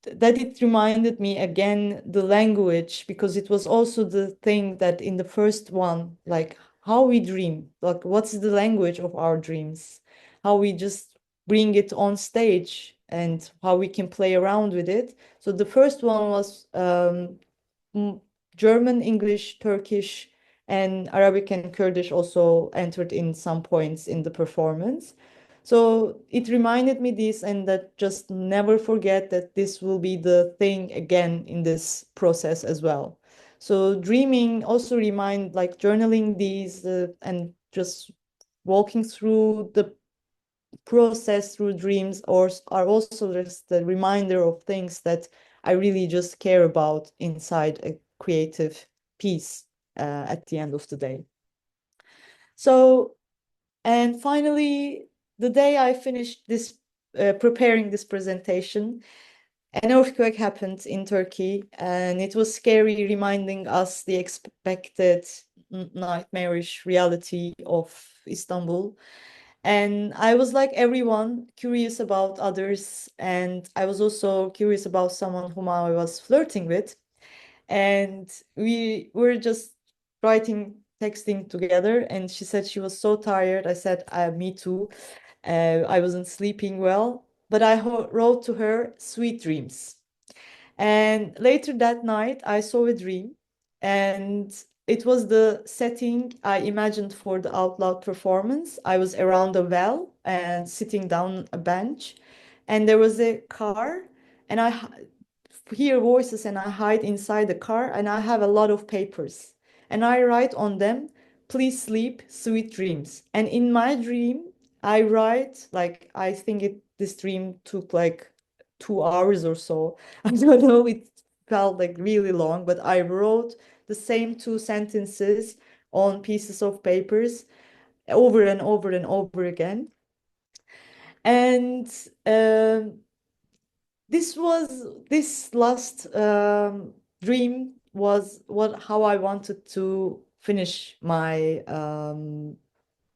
that it reminded me again the language, because it was also the thing that in the first one, like how we dream, like what's the language of our dreams, how we just bring it on stage and how we can play around with it. So the first one was German, English, Turkish, and Arabic and Kurdish also entered in some points in the performance. So it reminded me this, and that just never forget that this will be the thing again in this process as well. So dreaming also remind, like journaling these and just walking through the process through dreams are also just the reminder of things that I really just care about inside a creative piece at the end of the day. So, and finally, the day I finished this preparing this presentation, an earthquake happened in Turkey, and it was scary, reminding us the expected nightmarish reality of Istanbul. And I was like everyone, curious about others, and I was also curious about someone whom I was flirting with. And we were just writing, texting together, and she said she was so tired. I said, me too. I wasn't sleeping well, but I wrote to her sweet dreams. And later that night, I saw a dream, and it was the setting I imagined for the out loud performance. I was around a well and sitting down a bench, and there was a car, and I hear voices, and I hide inside the car, and I have a lot of papers, and I write on them, please sleep, sweet dreams. And in my dream, I write, like, I think this dream took like 2 hours or so. I don't know, it felt like really long, but I wrote the same two sentences on pieces of papers over and over and over again. And this last dream was how I wanted to finish my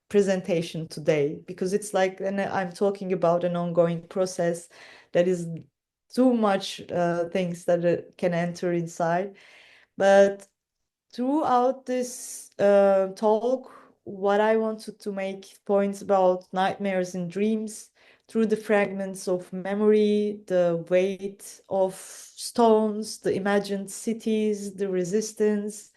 presentation today, because it's like, and I'm talking about an ongoing process that is too much things that can enter inside. But throughout this talk, what I wanted to make points about nightmares and dreams through the fragments of memory, the weight of stones, the imagined cities, the resistance.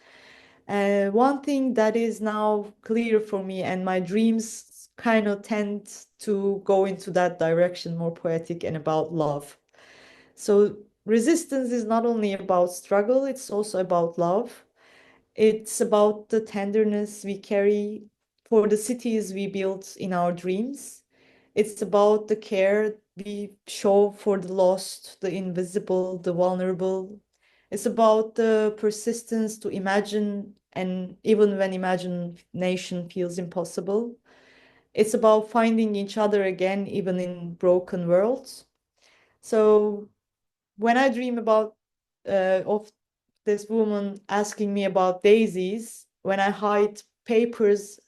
One thing that is now clear for me, and my dreams kind of tend to go into that direction, more poetic and about love. So resistance is not only about struggle, it's also about love. It's about the tenderness we carry for the cities we built in our dreams. It's about the care we show for the lost, the invisible, the vulnerable. It's about the persistence to imagine, and even when imagination feels impossible. It's about finding each other again, even in broken worlds. So when I dream about of this woman asking me about daisies, when I hide papers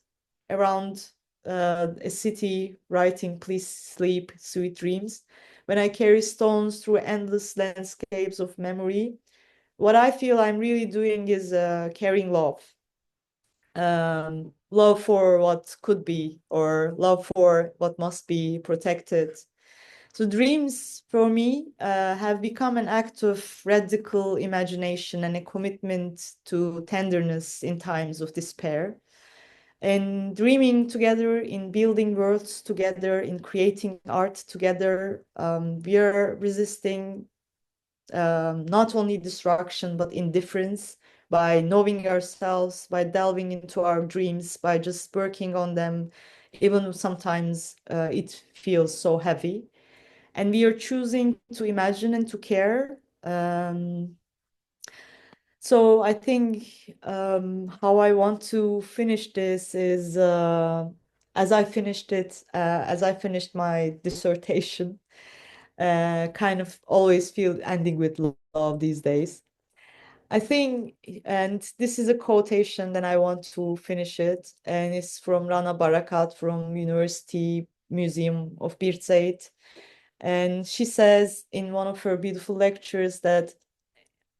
around a city writing please sleep sweet dreams, when I carry stones through endless landscapes of memory, what I feel I'm really doing is carrying love. Love for what could be, or love for what must be protected. So dreams for me have become an act of radical imagination and a commitment to tenderness in times of despair. And dreaming together, in building worlds together, in creating art together, we are resisting not only destruction, but indifference, by knowing ourselves, by delving into our dreams, by just working on them, even sometimes it feels so heavy. And we are choosing to imagine and to care. So I think how I want to finish this is as I finished it, as I finished my dissertation, kind of always feel ending with love these days. I think, and this is a quotation, then I want to finish it, and it's from Rana Barakat from University Museum of Birzeit. And she says in one of her beautiful lectures that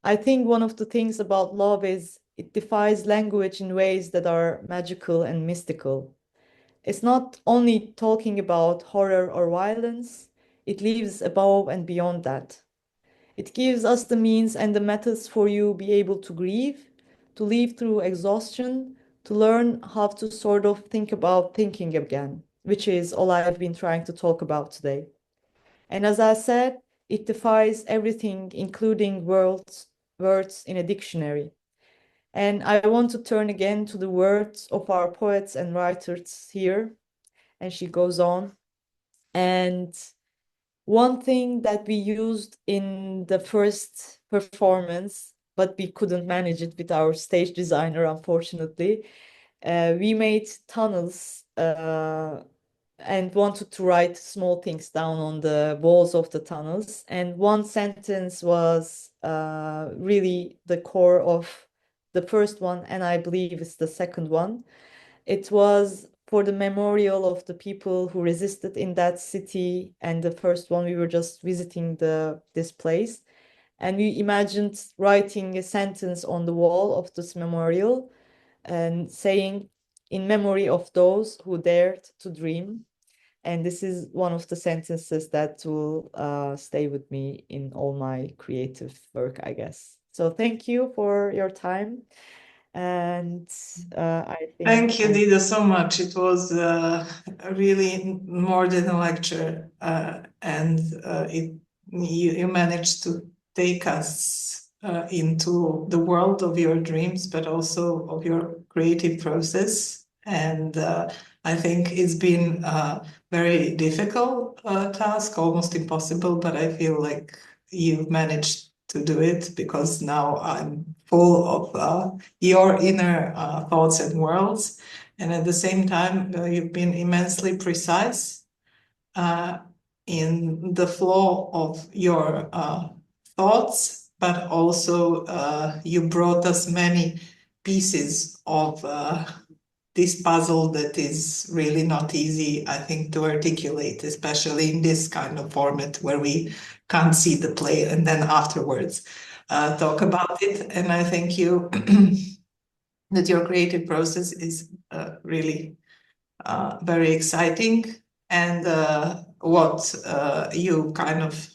I think one of the things about love is it defies language in ways that are magical and mystical. It's not only talking about horror or violence, it lives above and beyond that. It gives us the means and the methods for you be able to grieve, to live through exhaustion, to learn how to sort of think about thinking again, which is all I've been trying to talk about today. And as I said, it defies everything, including words in a dictionary. And I want to turn again to the words of our poets and writers here. And she goes on. And one thing that we used in the first performance, but we couldn't manage it with our stage designer, unfortunately, we made tunnels and wanted to write small things down on the walls of the tunnels. And one sentence was really the core of the first one, and I believe it's the second one. It was for the memorial of the people who resisted in that city. And the first one, we were just visiting this place. And we imagined writing a sentence on the wall of this memorial and saying, in memory of those who dared to dream. And this is one of the sentences that will stay with me in all my creative work, I guess. So thank you for your time. And I think Thank you, Dida, so much. It was really more than a lecture, and you managed to take us into the world of your dreams, but also of your creative process. And I think it's been a very difficult task, almost impossible, but I feel like you've managed to do it, because now I'm full of your inner thoughts and worlds. And at the same time, you've been immensely precise in the flow of your thoughts, but also you brought us many pieces of this puzzle that is really not easy, I think, to articulate, especially in this kind of format where we can't see the play and then afterwards talk about it. And I thank you that your creative process is really very exciting. And what you kind of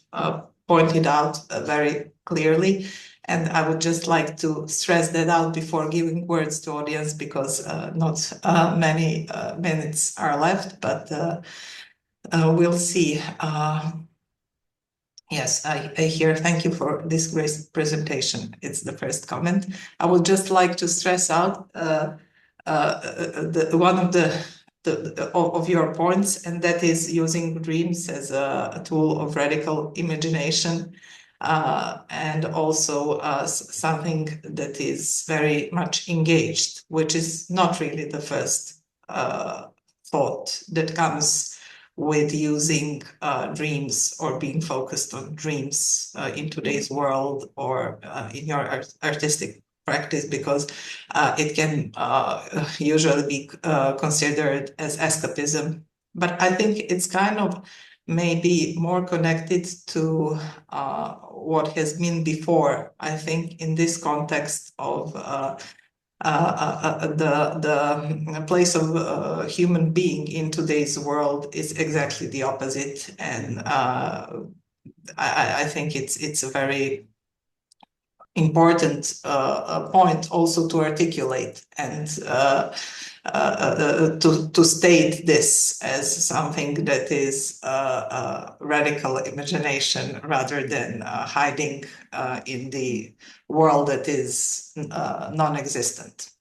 pointed out very clearly. And I would just like to stress that out before giving words to audience, because not many minutes are left, but we'll see. Yes, I hear. Thank you for this great presentation. It's the first comment. I would just like to stress out one of your points, and that is using dreams as a tool of radical imagination, and also something that is very much engaged, which is not really the first thought that comes with using dreams or being focused on dreams in today's world, or in your artistic practice, because it can usually be considered as escapism. But I think it's kind of maybe more connected to what has been before. I think in this context of the place of a human being in today's world is exactly the opposite, and I think it's a very important point also to articulate, and to state this as something that is radical imagination, rather than hiding in the world that is non-existent.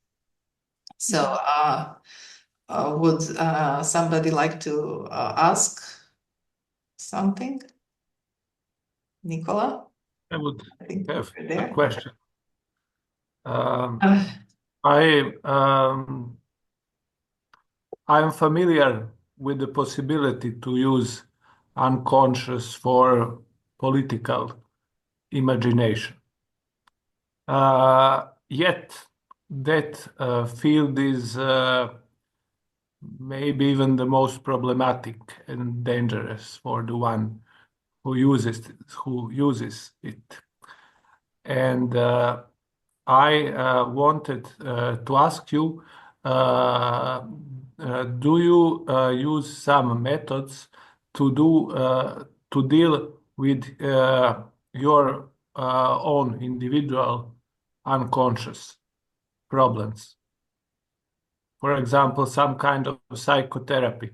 So would somebody like to ask something? Nicola? I would I think have you're a there. question. I'm familiar with the possibility to use unconscious for political imagination. Yet that field is maybe even the most problematic and dangerous for the one who uses it. And I wanted to ask you, do you use some methods to deal with your own individual unconscious problems? For example, some kind of psychotherapy,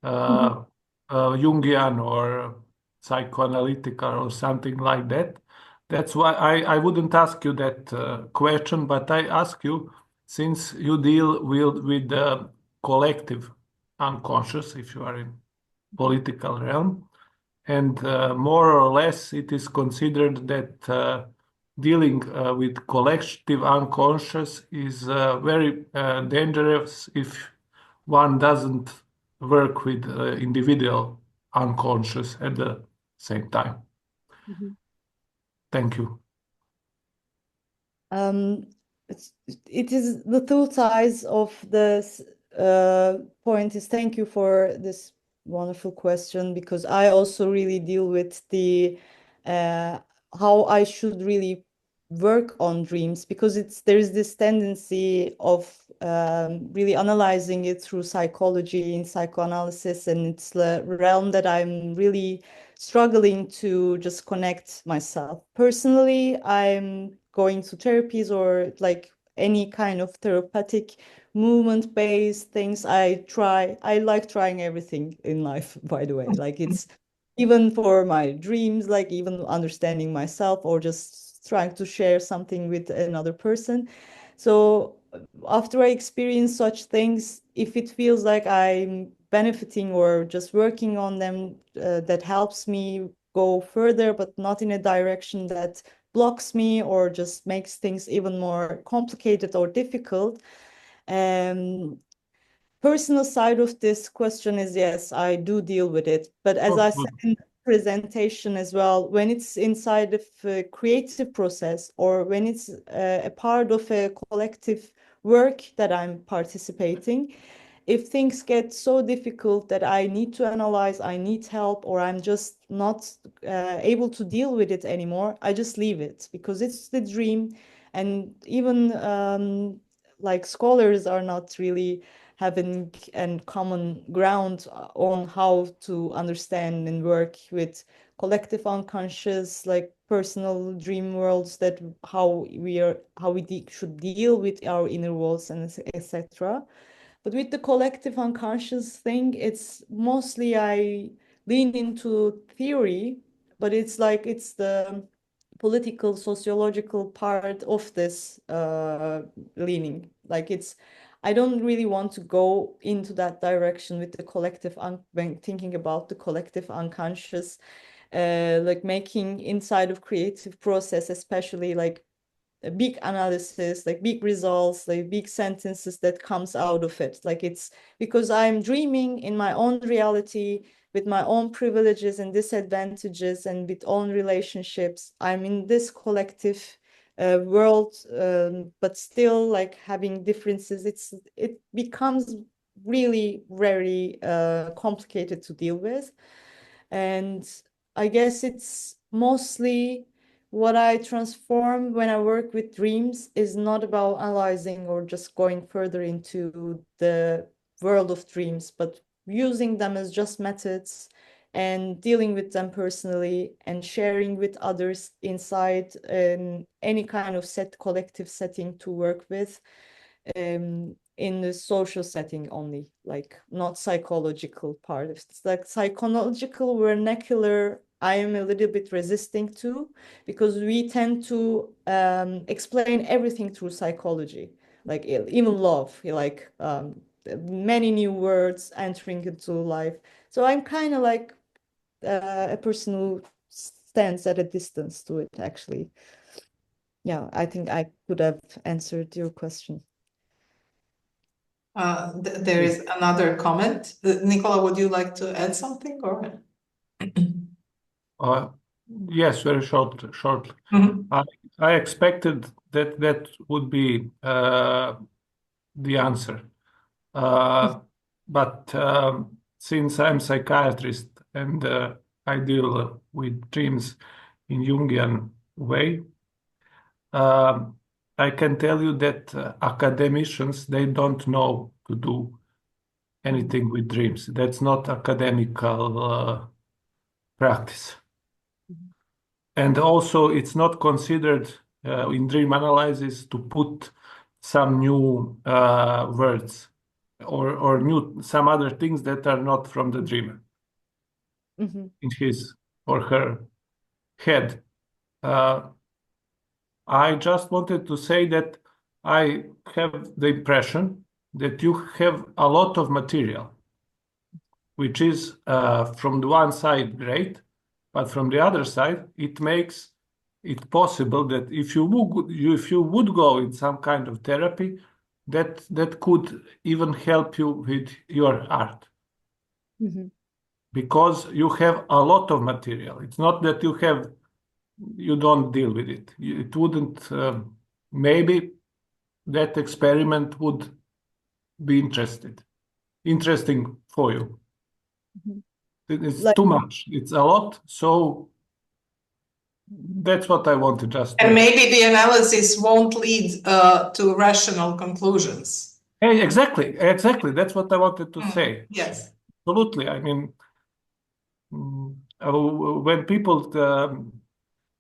Jungian or psychoanalytical or something like that. That's why I wouldn't ask you that question, but I ask you, since you deal with the collective unconscious, if you are in political realm, and more or less it is considered that dealing with collective unconscious is very dangerous if one doesn't work with individual unconscious at the same time. Thank you. It is the two sides of this point is thank you for this wonderful question, because I also really deal with the how I should really work on dreams, because there is this tendency of really analyzing it through psychology and psychoanalysis, and it's the realm that I'm really struggling to just connect myself. Personally, I'm going to therapies or like any kind of therapeutic movement-based things. I like trying everything in life, by the way. Like it's even for my dreams, like even understanding myself or just trying to share something with another person. So after I experience such things, if it feels like I'm benefiting or just working on them, that helps me go further, but not in a direction that blocks me or just makes things even more complicated or difficult. Personal side of this question is yes, I do deal with it. But as I said in the presentation as well, when it's inside of a creative process or when it's a part of a collective work that I'm participating, if things get so difficult that I need to analyze, I need help, or I'm just not able to deal with it anymore, I just leave it because it's the dream. And even like scholars are not really having a common ground on how to understand and work with collective unconscious, like personal dream worlds, that how we should deal with our inner worlds and etc. But with the collective unconscious thing, it's mostly I lean into theory, but it's like it's the political, sociological part of this leaning. Like I don't really want to go into that direction with the collective, when thinking about the collective unconscious, like making inside of creative process, especially like a big analysis, like big results, like big sentences that comes out of it. Like it's because I'm dreaming in my own reality with my own privileges and disadvantages and with own relationships. I'm in this collective world, but still like having differences. It becomes really very complicated to deal with. And I guess it's mostly what I transform when I work with dreams is not about analyzing or just going further into the world of dreams, but using them as just methods and dealing with them personally and sharing with others inside any kind of collective setting to work with, in the social setting only, like not psychological part. It's like psychological vernacular I am a little bit resisting to, because we tend to explain everything through psychology, like even love, like many new words entering into life. So I'm kind of like a person who stands at a distance to it, actually. Yeah, I think I could have answered your question. There is another comment. Nicola, would you like to add something or? Yes, very shortly. I expected that would be the answer. But since I'm psychiatrist and I deal with dreams in Jungian way, I can tell you that academicians, they don't know to do anything with dreams. That's not academical practice. And also, it's not considered in dream analysis to put some new words or some other things that are not from the dreamer in his or her head. I just wanted to say that I have the impression that you have a lot of material, which is from the one side great, but from the other side, it makes it possible that if you would go in some kind of therapy, that could even help you with your art. Mhm. because you have a lot of material. It's not that you don't deal with it. It wouldn't, maybe that experiment would be interesting for you. Mhm. It's Like, too much. It's a lot. So that's what I wanted just And to. maybe the analysis won't lead to rational conclusions. Hey, exactly. That's what I wanted to say. Yes. Absolutely. I mean, when people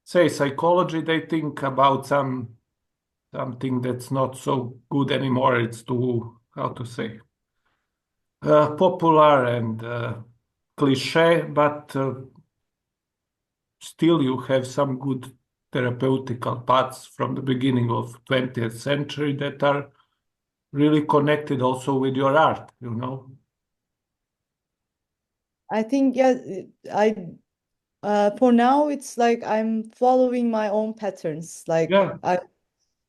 say psychology, they think about something that's not so good anymore. It's too, how to say, popular and cliche, but still you have some good therapeutical paths from the beginning of 20th century that are really connected also with your art, you know. I think, yeah, for now it's like I'm following my own patterns. Like Yeah,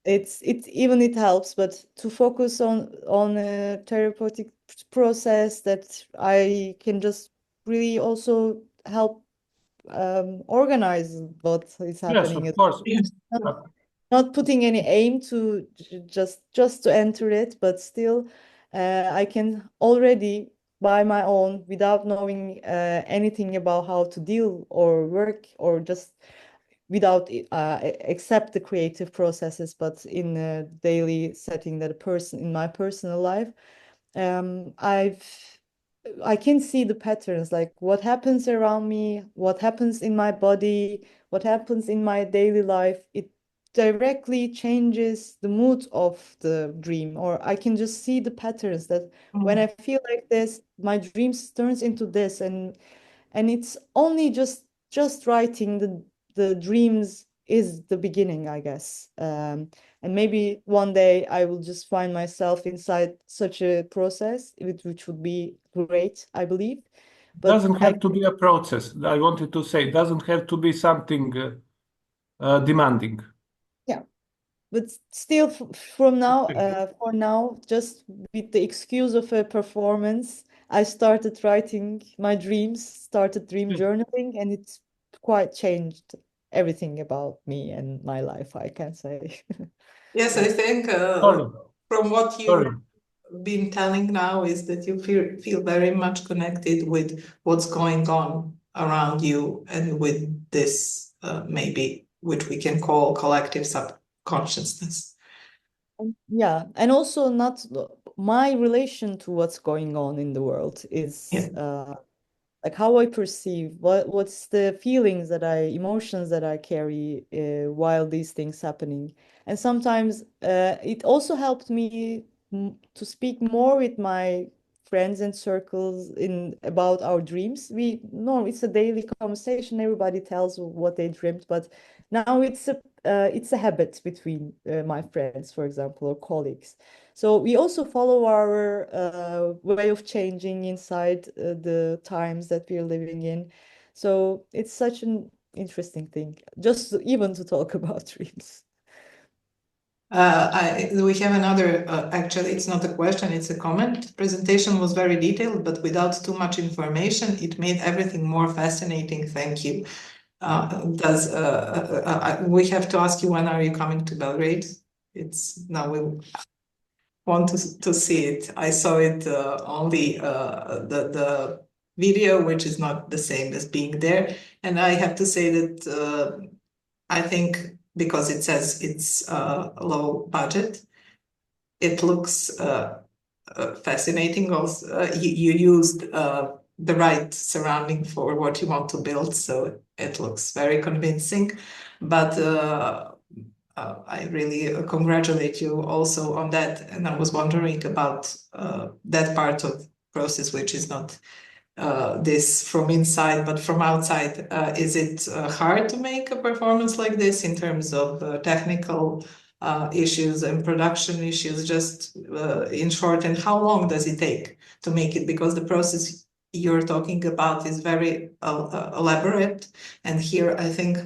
it's even it helps, but to focus on a therapeutic process that I can just really also help organize what is yes, happening. of course. Not putting any aim to just to enter it, but still I can already by my own without knowing anything about how to deal or work or just without accept the creative processes, but in a daily setting that a person in my personal life, I can see the patterns, like what happens around me, what happens in my body, what happens in my daily life. It directly changes the mood of the dream, or I can just see the patterns that when I feel like this, my dreams turns into this, and it's only just writing the dreams is the beginning, I guess. And maybe one day I will just find myself inside such a process, which would be great, I believe. But Doesn't have to be a process. I wanted to say, doesn't have to be something demanding. yeah, but still, from now, for now, just with the excuse of a performance, I started writing my dreams, started dream journaling, and it's quite changed everything about me and my life, I can say. Yes, I think Sorry, from what sorry. you've been telling now is that you feel very much connected with what's going on around you and with this maybe which we can call collective subconsciousness. Yeah, and also not my relation to what's going on in the world is Yeah. like how I perceive what's the feelings that emotions that I carry while these things happening. And sometimes it also helped me to speak more with my friends and circles in about our dreams. We no, it's a daily conversation. Everybody tells what they dreamt, but now it's a habit between my friends, for example, or colleagues. So we also follow our way of changing inside the times that we're living in. So it's such an interesting thing, just even to talk about dreams. We have another, actually, it's not a question, it's a comment. Presentation was very detailed, but without too much information, it made everything more fascinating. Thank you. We have to ask you, when are you coming to Belgrade? It's now we want to see it. I saw it only the video, which is not the same as being there. And I have to say that I think because it says it's low budget, it looks fascinating. Also, you used the right surrounding for what you want to build, so it looks very convincing. But I really congratulate you also on that. And I was wondering about that part of process, which is not this from inside, but from outside. Is it hard to make a performance like this in terms of technical issues and production issues? Just in short, and how long does it take to make it? Because the process you're talking about is very elaborate, and here I think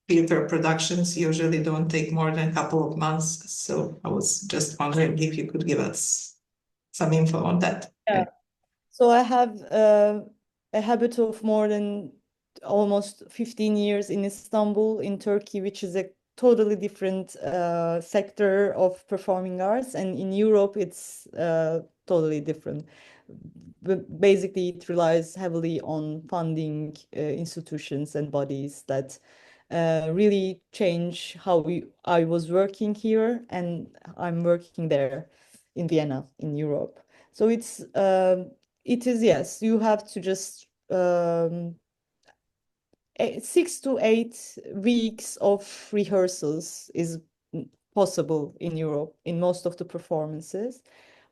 theater productions usually don't take more than a couple of months. So I was just wondering if you could give us some info on that. Yeah. So I have a habit of more than almost 15 years in Istanbul, in Turkey, which is a totally different sector of performing arts, and in Europe it's totally different. Basically, it relies heavily on funding institutions and bodies that really change how I was working here, and I'm working there in Vienna, in Europe. So it is, yes, you have to just 6 to 8 weeks of rehearsals is possible in Europe in most of the performances.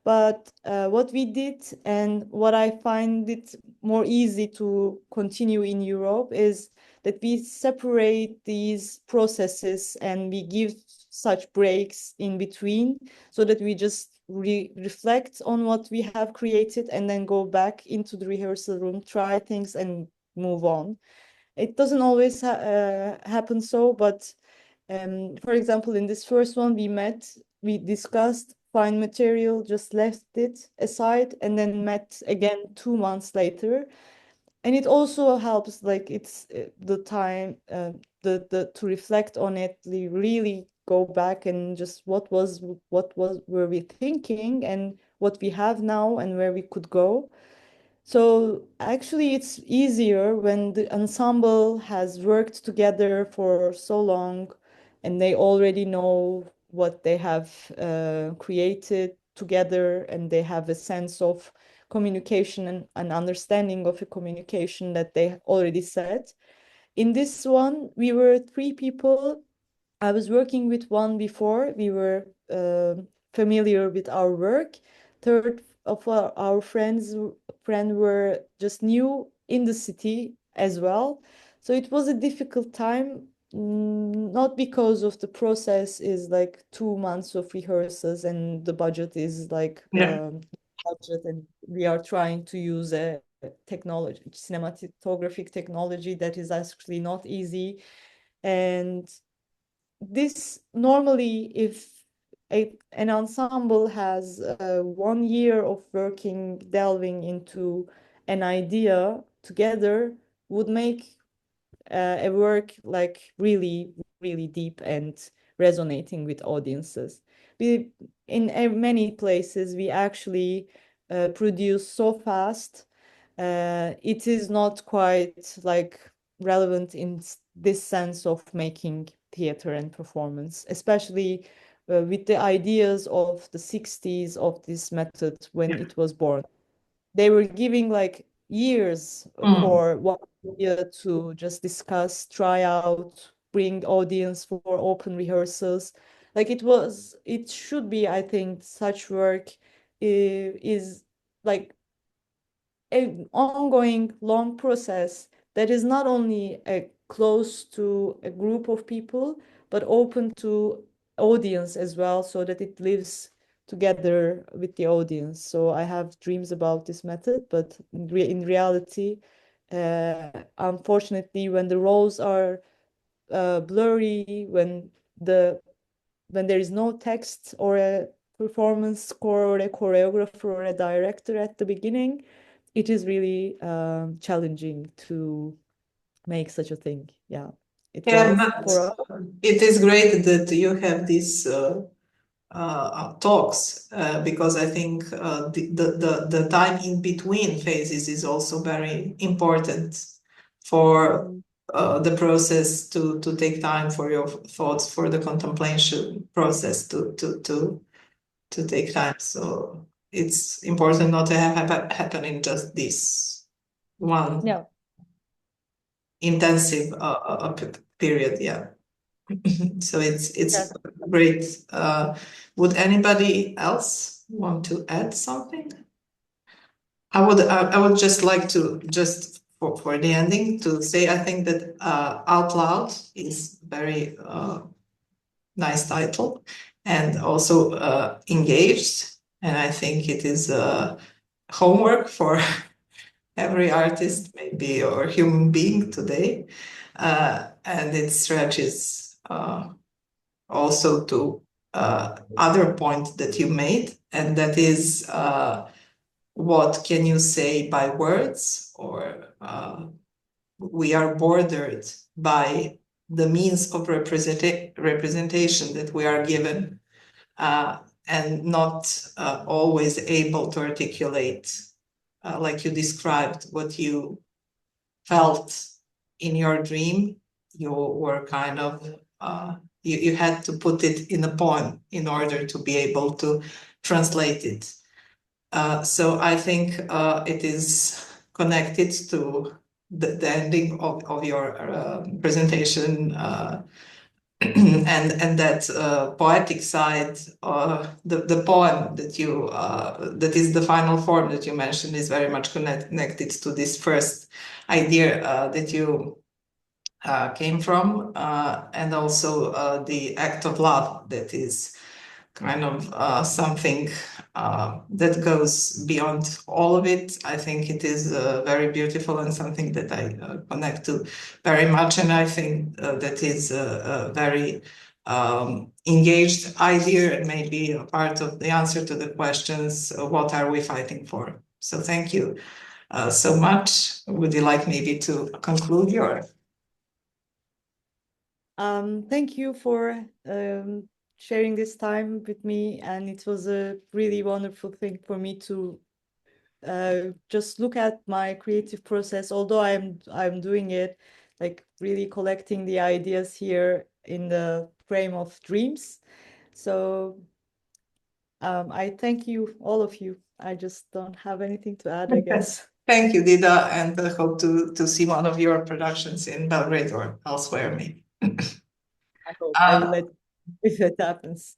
But what we did, and what I find it more easy to continue in Europe, is that we separate these processes and we give such breaks in between, so that we just reflect on what we have created and then go back into the rehearsal room, try things and move on. It doesn't always happen so, but for example, in this first one, we discussed fine material, just left it aside, and then met again 2 months later. And it also helps, like it's the time to reflect on it, really go back and just what were we thinking and what we have now and where we could go. So actually, it's easier when the ensemble has worked together for so long and they already know what they have created together, and they have a sense of communication and understanding of a communication that they already said. In this one, we were 3 people. I was working with one before. We were familiar with our work. Third of our friends were just new in the city as well. So it was a difficult time, not because of the process is like 2 months of rehearsals and the budget is like budget, and we are trying to use a technology, cinematographic technology that is actually not easy. And this normally, if an ensemble has 1 year of working, delving into an idea together, would make a work like really, really deep and resonating with audiences. In many places, we actually produce so fast. It is not quite like relevant in this sense of making theater and performance, especially with the ideas of the 60s of this method when it was born. They were giving like years for 1 year to just discuss, try out, bring audience for open rehearsals. Like it should be, I think, such work is like an ongoing long process that is not only close to a group of people, but open to audience as well, so that it lives together with the audience. So I have dreams about this method, but in reality, unfortunately, when the roles are blurry, when there is no text or a performance score or a choreographer or a director at the beginning, it is really challenging to make such a thing. Yeah, it was for us. It is great that you have these talks because I think the time in between phases is also very important for the process to take time for your thoughts, for the contemplation process to take time. So it's important not to have happen in just this one intensive period. Yeah. So it's great. Would anybody else want to add something? I would just like to for the ending to say I think that Out Loud is very nice title, and also engaged, and I think it is homework for every artist maybe or human being today, and it stretches also to other point that you made, and that is what can you say by words or we are bordered by the means of representation that we are given, and not always able to articulate, like you described, what you felt in your dream. You were kind of, you had to put it in a poem in order to be able to translate it. So I think it is connected to the ending of your presentation, and that poetic side, the poem that you that is the final form that you mentioned is very much connected to this first idea that you came from, and also the act of love that is kind of something that goes beyond all of it. I think it is very beautiful and something that I connect to very much. And I think that is a very engaged idea and maybe a part of the answer to the questions, what are we fighting for? So thank you so much. Would you like maybe to conclude your? Thank you for sharing this time with me, and it was a really wonderful thing for me to just look at my creative process, although I'm doing it, like really collecting the ideas here in the frame of dreams. So I thank you, all of you. I just don't have anything to add, I guess. Thank you, Dida, and I hope to see one of your productions in Belgrade or elsewhere, maybe. I hope I will let if it happens.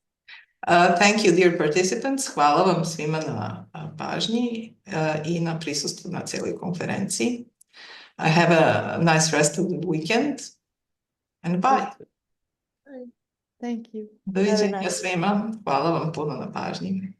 Thank you, dear participants. Hvala vam svima na pažnji i na prisustvu na cijeloj konferenciji. Have a nice rest of the weekend and bye. Bye. Thank you. Doviđenja svima. Hvala vam puno na pažnji.